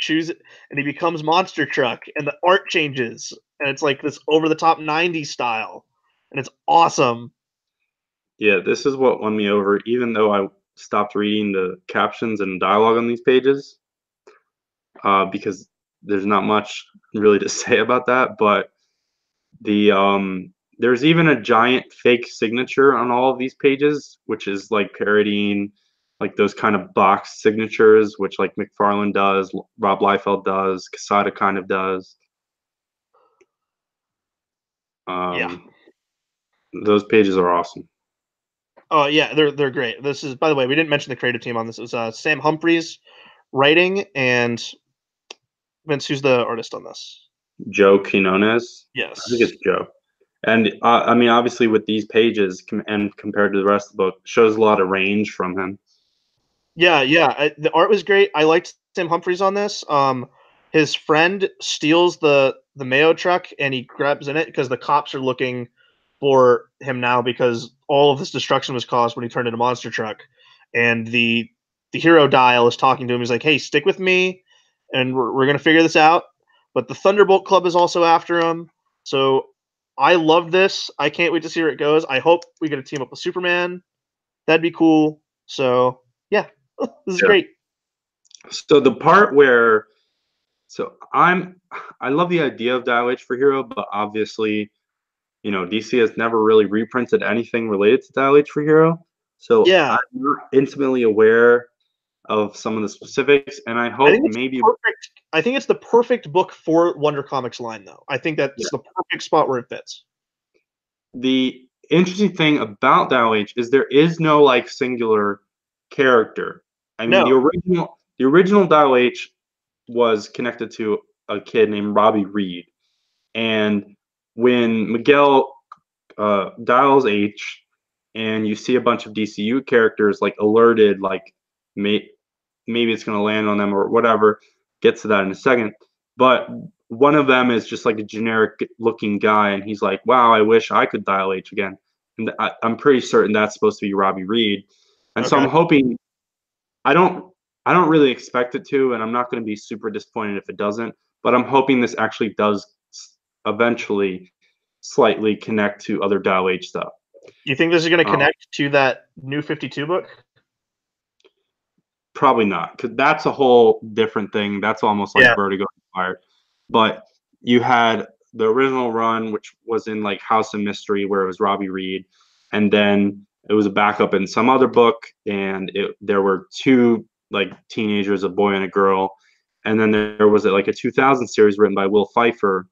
becomes Monster Truck, and the art changes, and it's like this over the top '90s style, and it's awesome. Yeah, this is what won me over, even though I stopped reading the captions and dialogue on these pages, because there's not much really to say about that. But there's even a giant fake signature on all of these pages, which is like parodying like those kind of box signatures, which like McFarlane does, Rob Liefeld does, Casada kind of does. Yeah. Um, Those pages are awesome. Oh yeah, they're great. This is, by the way, we didn't mention the creative team on this. It was Sam Humphries writing, and Vince, who's the artist on this? Joe Quinones. I think Yes. it's Joe. And I mean, obviously, with these pages and compared to the rest of the book, shows a lot of range from him. Yeah, yeah. The art was great. I liked Sam Humphries on this. His friend steals the Mayo truck and he grabs in it because the cops are looking for him now because all of this destruction was caused when he turned into Monster Truck. And the hero dial is talking to him. He's like, "Hey, stick with me, and we're gonna figure this out." But the Thunderbolt Club is also after him. So I love this. I can't wait to see where it goes. I hope we get a team up with Superman. That'd be cool. So yeah. This is Yeah. great. So the part where, I love the idea of Dial H for Hero, but obviously, DC has never really reprinted anything related to Dial H for Hero. So Yeah, I'm not intimately aware of some of the specifics, and I I hope think it's maybe, perfect. I think it's the perfect book for Wonder Comics line, though. I think yeah. that's the perfect spot where it fits. The interesting thing about Dial H is there is no like singular character. I mean, No, the original Dial H was connected to a kid named Robbie Reed, and when Miguel dials H, and you see a bunch of DCU characters like alerted, like may, maybe it's going to land on them or whatever. Get to that in a second. But one of them is just like a generic looking guy, and he's like, "Wow, I wish I could dial H again." And I'm pretty certain that's supposed to be Robbie Reed, and so okay. I'm hoping. I don't. I don't really expect it to, and I'm not going to be super disappointed if it doesn't. But I'm hoping this actually does eventually slightly connect to other Dial H stuff. You think this is going to Um, connect to that New 52 book? Probably not, because that's a whole different thing. That's almost like Yeah. Vertigo inspired. But you had the original run, which was in like House of Mystery, where it was Robbie Reed, and then it was a backup in some other book, and there were two like teenagers, a boy and a girl, and then there was like a 2000 series written by Will Pfeiffer,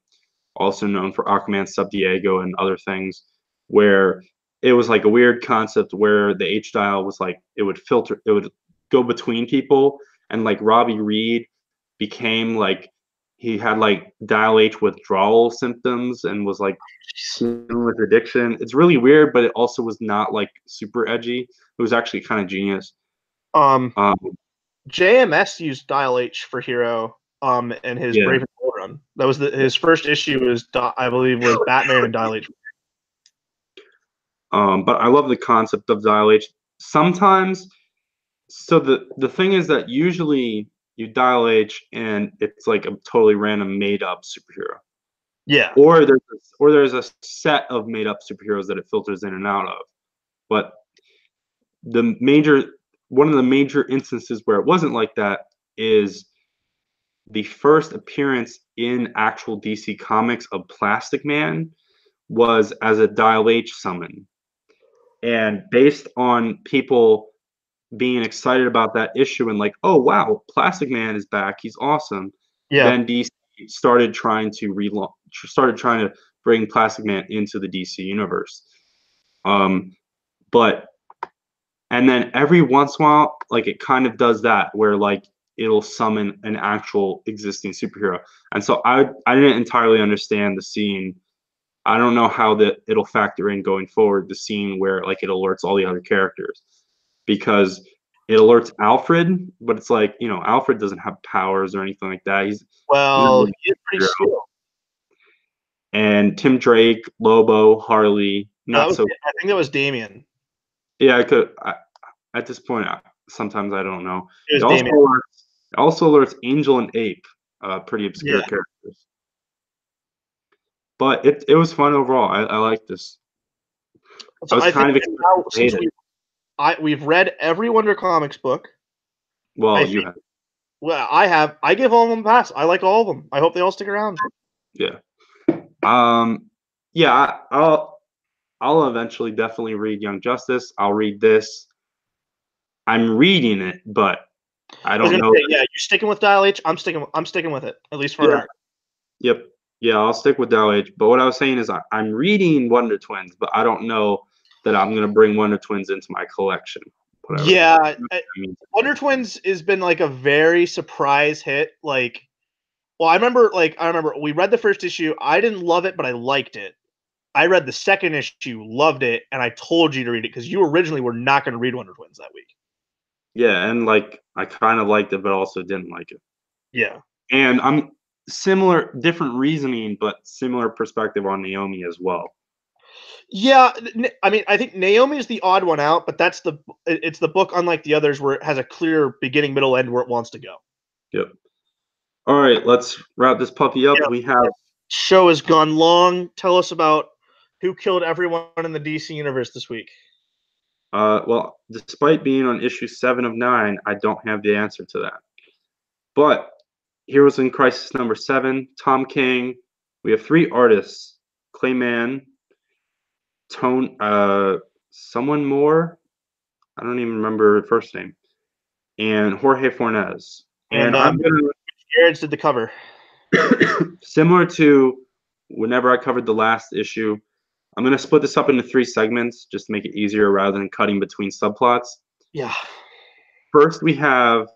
also known for Aquaman, Sub Diego, and other things, where it was like a weird concept where the H dial was like it would go between people, and like Robbie Reed became like he had like dial H withdrawal symptoms and was like dealing with addiction. It's really weird, but it also was not like super edgy. It was actually kind of genius. Um, Um, JMS used Dial H for Hero. In his yeah. Brave and Bold run. That was his first issue. I believe was Batman and Dial H. But I love the concept of dial H. Sometimes, so the thing is that usually you dial H and it's like a totally random made up superhero. Yeah. Or there's a set of made up superheroes that it filters in and out of. But the major one of the major instances where it wasn't like that is the first appearance in actual DC Comics of Plastic Man was as a Dial H summon. And based on people being excited about that issue and like, oh wow, Plastic Man is back, he's awesome. Yeah. Then DC started trying to bring Plastic Man into the DC universe. But and then every once in a while, like it kind of does that where like it'll summon an actual existing superhero. And so I didn't entirely understand the scene. I don't know how it'll factor in going forward, the scene where like it alerts all the other characters, because it alerts Alfred, but it's like, Alfred doesn't have powers or anything like that. He's not Well, really he is a pretty superhero. skilled. And Tim Drake, Lobo, Harley, That not was. so. I think that was Damien. Yeah, at this point, sometimes I don't know. It It was also Damien. alerts, it also alerts Angel and Ape, pretty obscure Yeah. characters. But it was fun overall. I like this. I So was I think kind of expecting now to hate since it. we've read every Wonder Comics book. I Well, you think. have, Well, I have. I give all of them a pass. I like all of them. I hope they all stick around. yeah. Yeah. I'll eventually definitely read Young Justice. I'll read this. I'm reading it, but I I was don't gonna know. say, yeah, you're sticking with Dial H. I'm sticking with it, at least for an Yeah. arc. Yep. Yeah, I'll stick with H. But what I was saying is I'm reading Wonder Twins, but I don't know that I'm gonna bring Wonder Twins into my collection. Whatever. Yeah, I mean, Wonder Twins has been like a very surprise hit. Like, well, I remember we read the first issue. I didn't love it, but I liked it. I read the second issue, loved it, and I told you to read it because you originally were not going to read Wonder Twins that week. yeah, and like I kind of liked it, but also didn't like it. Yeah. And I'm similar, different reasoning, but similar perspective on Naomi as well. Yeah, I mean, I think Naomi is the odd one out, but it's the book, unlike the others, where it has a clear beginning, middle, end where it wants to go. Yep. All right, let's wrap this puppy up. Yeah. We have Show has gone long. Tell us about who killed everyone in the DC universe this week. well, despite being on issue 7 of 9, I don't have the answer to that. But Heroes in Crisis number 7, Tom King. We have 3 artists: Clayman, Tone, someone more. I don't even remember her first name, and Jorge Fornes. And I'm gonna Jared's did the cover. similar to whenever I covered the last issue. I'm gonna split this up into 3 segments just to make it easier rather than cutting between subplots. Yeah. First, we have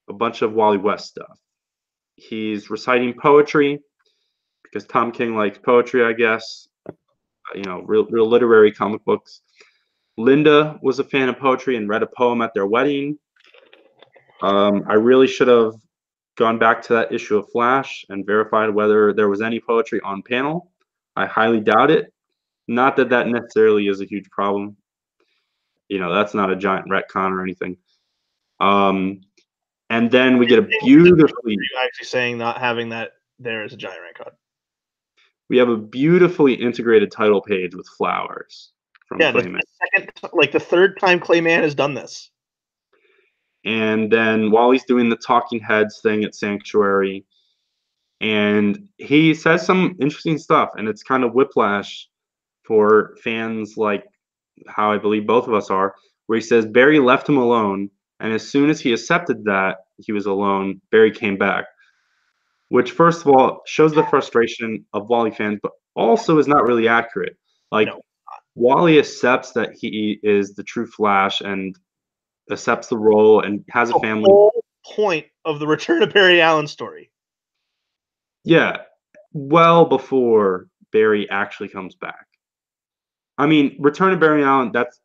a bunch of Wally West stuff. He's reciting poetry because Tom King likes poetry, I guess. You know, real literary comic books. Linda was a fan of poetry and read a poem at their wedding. I really should have gone back to that issue of Flash and verified whether there was any poetry on panel. I highly doubt it. Not that that necessarily is a huge problem. You know, that's not a giant retcon or anything. And then we get a beautifully actually saying not having that there is a giant retcon. We have a beautifully integrated title page with flowers from Clayman. The third time Clayman has done this. And then Wally's doing the talking heads thing at Sanctuary, and he says some interesting stuff, and it's kind of whiplash for fans like how I believe both of us are, where he says Barry left him alone, and as soon as he accepted that he was alone, Barry came back. Which, first of all, shows the frustration of Wally fans, but also is not really accurate. Like, No. Wally accepts that he is the true Flash and accepts the role and has a family. The whole point of the Return of Barry Allen story. Yeah, well before Barry actually comes back. I mean, Return of Barry Allen, that's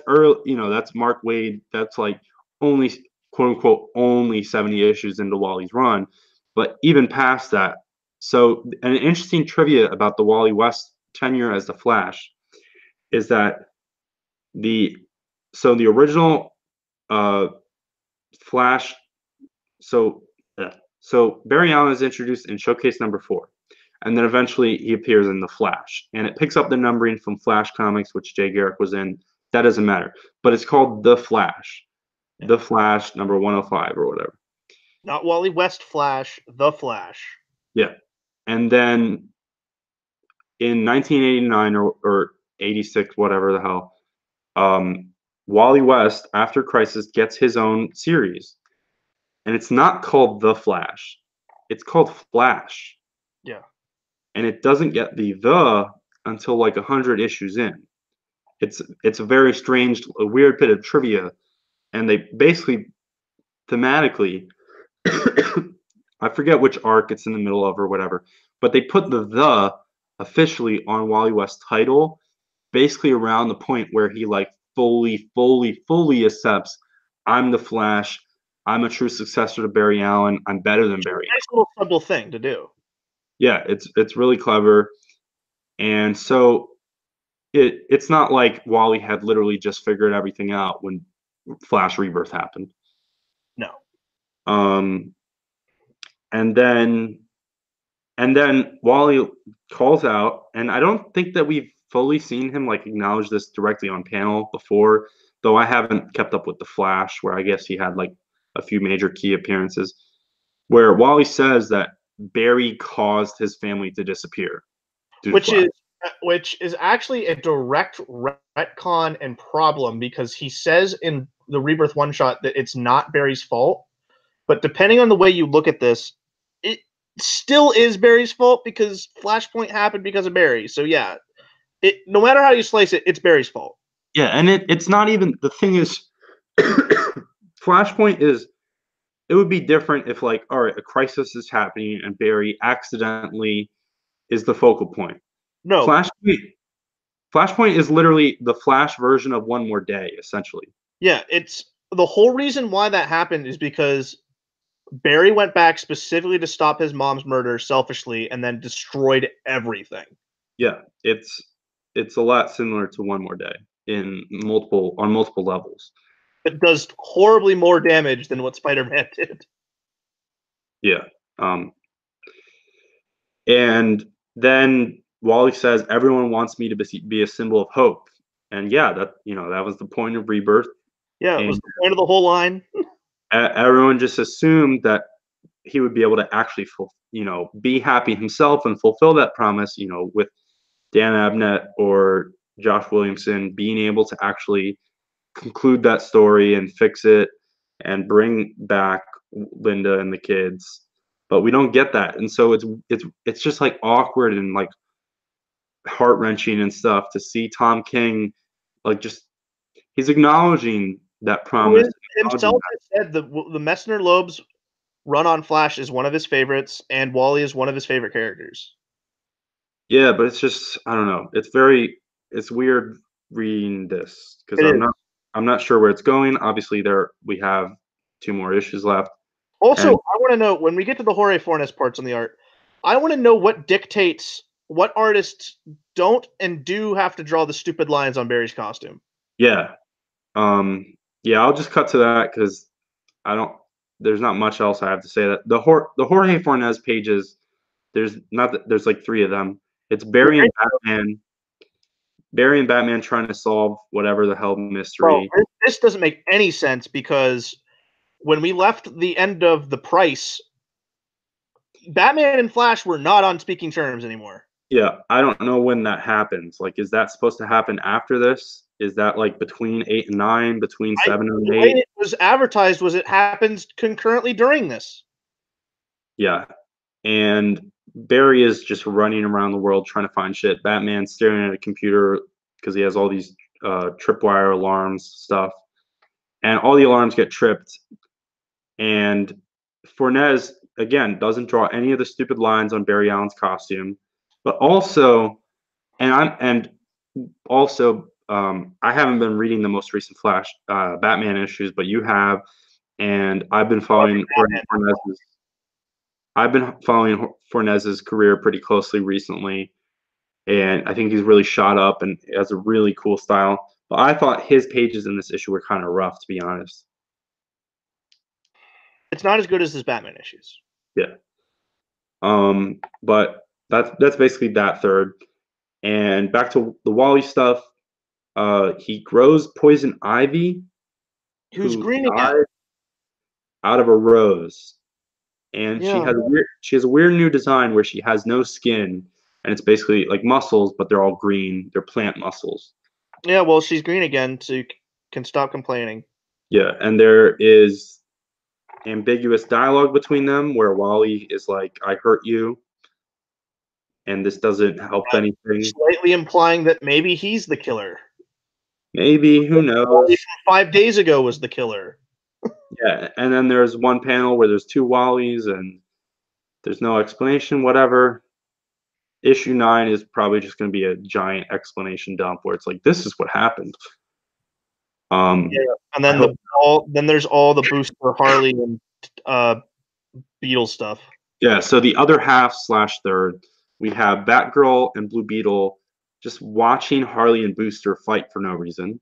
early, you know, that's Mark Waid, that's like only quote unquote only 70 issues into Wally's run. But even past that, so an interesting trivia about the Wally West tenure as the Flash is that the original Flash, so Barry Allen is introduced in Showcase number 4, and then eventually he appears in the Flash, and it picks up the numbering from Flash Comics, which Jay Garrick was in. That doesn't matter, but it's called the Flash, the Flash number 105 or whatever. Not Wally West Flash, the Flash. Yeah, and then in 1989 or 86, whatever the hell, Wally West, after Crisis, gets his own series. And it's not called The Flash. It's called Flash. Yeah. And it doesn't get the until like 100 issues in. It's a very strange, a weird bit of trivia. And they basically, thematically, I forget which arc it's in the middle of or whatever, but they put the officially on Wally West's title, basically around the point where he like fully accepts, I'm the Flash, I'm a true successor to Barry Allen, I'm better than Barry. Nice little subtle thing to do. Yeah, it's really clever, and so it's not like Wally had literally just figured everything out when Flash Rebirth happened. No. And then Wally calls out, and I don't think that we've fully seen him like acknowledge this directly on panel before, though I haven't kept up with the Flash, where I guess he had like a few major key appearances, where Wally says that Barry caused his family to disappear. Which is actually a direct retcon and problem, because he says in the Rebirth one shot that it's not Barry's fault. But depending on the way you look at this, still is Barry's fault because Flashpoint happened because of Barry. So yeah, no matter how you slice it, it's Barry's fault. Yeah, and it's not even the thing is Flashpoint is it would be different if like all right, a crisis is happening and Barry accidentally is the focal point. No. Flashpoint is literally the Flash version of One More Day, essentially. Yeah, it's the whole reason why that happened is because Barry went back specifically to stop his mom's murder selfishly and then destroyed everything. Yeah, it's a lot similar to One More Day on multiple levels. It does horribly more damage than what Spider-Man did. Yeah. And then Wally says, everyone wants me to be a symbol of hope. And yeah, that was the point of Rebirth. Yeah, it and was the point of the whole line. Everyone just assumed that he would be able to actually be happy himself and fulfill that promise, with Dan Abnett or Josh Williamson being able to actually conclude that story and fix it and bring back Linda and the kids. But we don't get that. And so it's just like awkward and like heart-wrenching and stuff to see Tom King like just he's acknowledging that promise. Who himself has said the Messner-Loeb's run on Flash is one of his favorites, and Wally is one of his favorite characters. Yeah, but it's just I don't know. It's weird reading this because I'm not sure where it's going. Obviously, we have 2 more issues left. Also, I want to know when we get to the Jorge Fornes parts on the art, I want to know what dictates what artists don't and do have to draw the stupid lines on Barry's costume. Yeah, yeah. I'll just cut to that because there's not much else I have to say. That the Jorge Fornes pages, there's like 3 of them. It's Barry and Batman. Barry and Batman trying to solve whatever the hell mystery. Bro, this doesn't make any sense because when we left the end of the Price, Batman and Flash were not on speaking terms anymore. Yeah, I don't know when that happens. Like, is that supposed to happen after this? Is that like between 8 and 9, between 7 and 8? The way it was advertised was it happens concurrently during this. Yeah, and Barry is just running around the world trying to find shit. Batman's staring at a computer because he has all these tripwire alarms stuff, and all the alarms get tripped. And Fornes again doesn't draw any of the stupid lines on Barry Allen's costume, but also, I haven't been reading the most recent Flash Batman issues, but you have, and I've been following Fornes's career pretty closely recently, and I think he's really shot up and has a really cool style. But I thought his pages in this issue were kind of rough, to be honest. It's not as good as his Batman issues. Yeah. But that's basically that third. And back to the Wally stuff. He grows poison ivy. Who's green again? Out of a rose. And she has a weird new design where she has no skin, and it's basically like muscles, but they're all green. They're plant muscles. Yeah, well, she's green again, so you can stop complaining. Yeah, and there is ambiguous dialogue between them where Wally is like, "I hurt you," and this doesn't help anything. Slightly implying that maybe he's the killer. Maybe, who knows? 5 days ago was the killer. Yeah, and then there's one panel where there's 2 Wallies and there's no explanation, whatever. Issue 9 is probably just going to be a giant explanation dump where it's like, this is what happened. Yeah, and then then there's all the Booster Harley and Beetle stuff. Yeah, so the other half / third, we have Batgirl and Blue Beetle just watching Harley and Booster fight for no reason.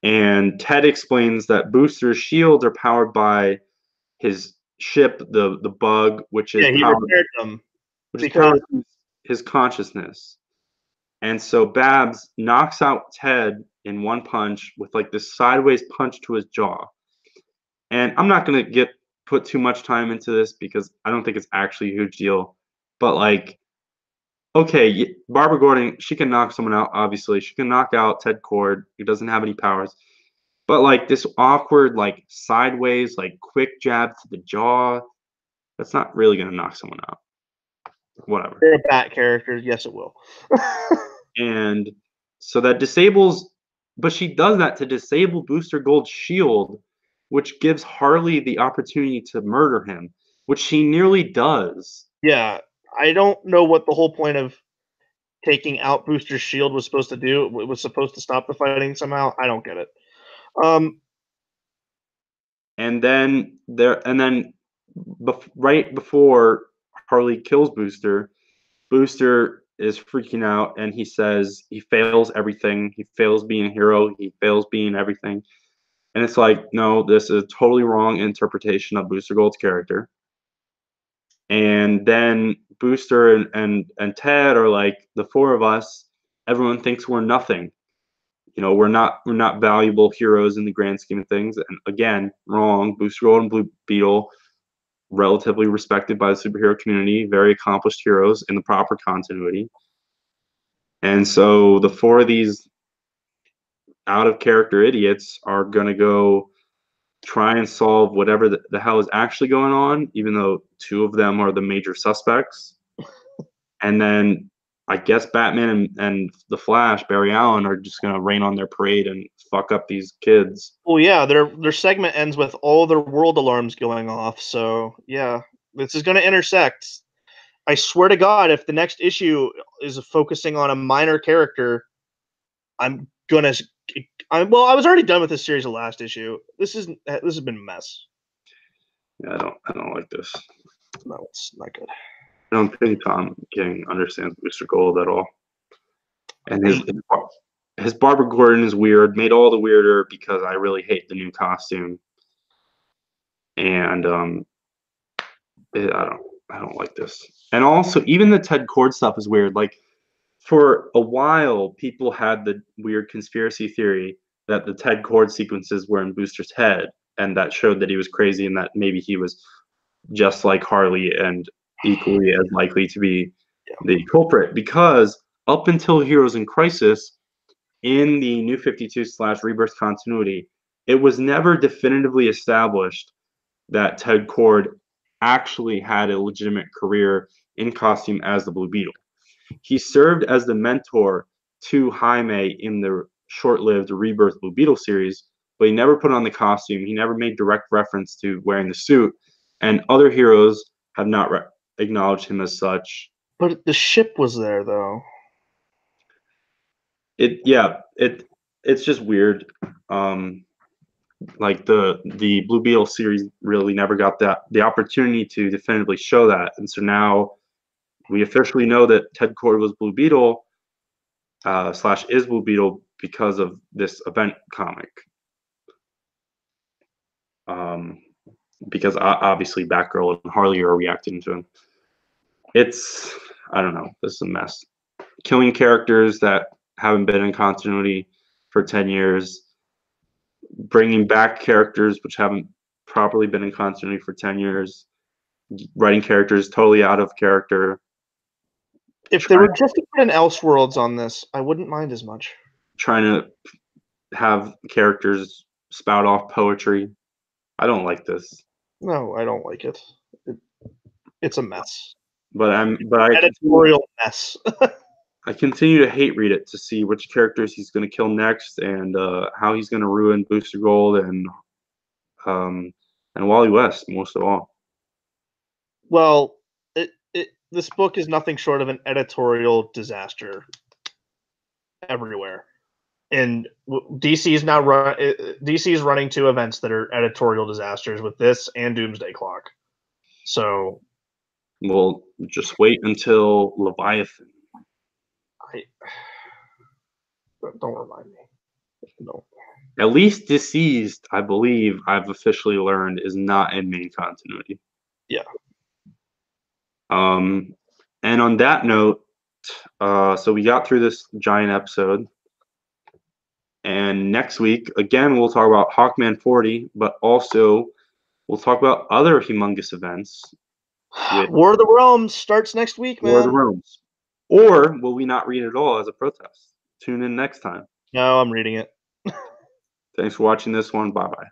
And Ted explains that Booster's shields are powered by his ship, the Bug, which is because his consciousness. And so Babs knocks out Ted in one punch with like this sideways punch to his jaw. And I'm not going to put too much time into this because I don't think it's actually a huge deal. But like, okay, Barbara Gordon, she can knock someone out, obviously. She can knock out Ted Kord, who doesn't have any powers. But like this awkward, like sideways, like quick jab to the jaw, That's not really going to knock someone out. Whatever. They're a bat character. Yes, it will. And so that disables, but she does that to disable Booster Gold's shield, which gives Harley the opportunity to murder him, which she nearly does. Yeah, I don't know what the whole point of taking out Booster's shield was supposed to do. It was supposed to stop the fighting somehow. I don't get it. And then right before Harley kills Booster, Booster is freaking out and he says he fails everything. He fails being a hero. He fails being everything. And it's like, no, this is a totally wrong interpretation of Booster Gold's character. And then Booster and Ted are like, the four of us, everyone thinks we're nothing. We're not valuable heroes in the grand scheme of things. And again, wrong. Booster Gold and Blue Beetle, relatively respected by the superhero community, very accomplished heroes in the proper continuity. And so the four of these out of character idiots are gonna go try and solve whatever the hell is actually going on, even though two of them are the major suspects. And then I guess Batman and the Flash, Barry Allen, are just gonna rain on their parade and fuck up these kids. Well, yeah, their segment ends with all their world alarms going off. So yeah, this is going to intersect. I swear to God, if the next issue is focusing on a minor character, I'm gonna. I was already done with this series the last issue. This has been a mess. Yeah, I don't like this. No, it's not good. I don't think Tom King understands Booster Gold at all. And his Barbara Gordon is weird, made all the weirder because I really hate the new costume. And I don't like this. And also, even the Ted Kord stuff is weird. Like, for a while, people had the weird conspiracy theory that the Ted Kord sequences were in Booster's head, and that showed that he was crazy and that maybe he was just like Harley and equally as likely to be the culprit. Because up until Heroes in Crisis, in the New 52/Rebirth continuity, it was never definitively established that Ted Kord actually had a legitimate career in costume as the Blue Beetle. He served as the mentor to Jaime in the short-lived Rebirth Blue Beetle series, but he never put on the costume. He never made direct reference to wearing the suit, and other heroes have not acknowledged him as such. But the ship was there, though. It's just weird. Like the Blue Beetle series really never got the opportunity to definitively show that, and so now we officially know that Ted Kord was Blue Beetle / is Blue Beetle because of this event comic. Because obviously Batgirl and Harley are reacting to him. I don't know. This is a mess. Killing characters that haven't been in continuity for 10 years. Bringing back characters which haven't properly been in continuity for 10 years. Writing characters totally out of character. If they were just to put in Elseworlds on this, I wouldn't mind as much. Trying to have characters spout off poetry. I don't like this. No, I don't like it. It's a mess. But editorial mess. I continue to hate read it to see which characters he's going to kill next and how he's going to ruin Booster Gold and Wally West most of all. Well, this book is nothing short of an editorial disaster everywhere, and DC is running two events that are editorial disasters with this and Doomsday Clock. So, we'll just wait until Leviathan. Don't remind me. No. At least Deceased, I believe I've officially learned, is not in main continuity. Yeah. And on that note, so we got through this giant episode. And next week, again, we'll talk about Hawkman 40, but also we'll talk about other humongous events. War of the Realms starts next week, man. War of the Realms. Or will we not read it all as a protest? Tune in next time. No, I'm reading it. Thanks for watching this one. Bye-bye.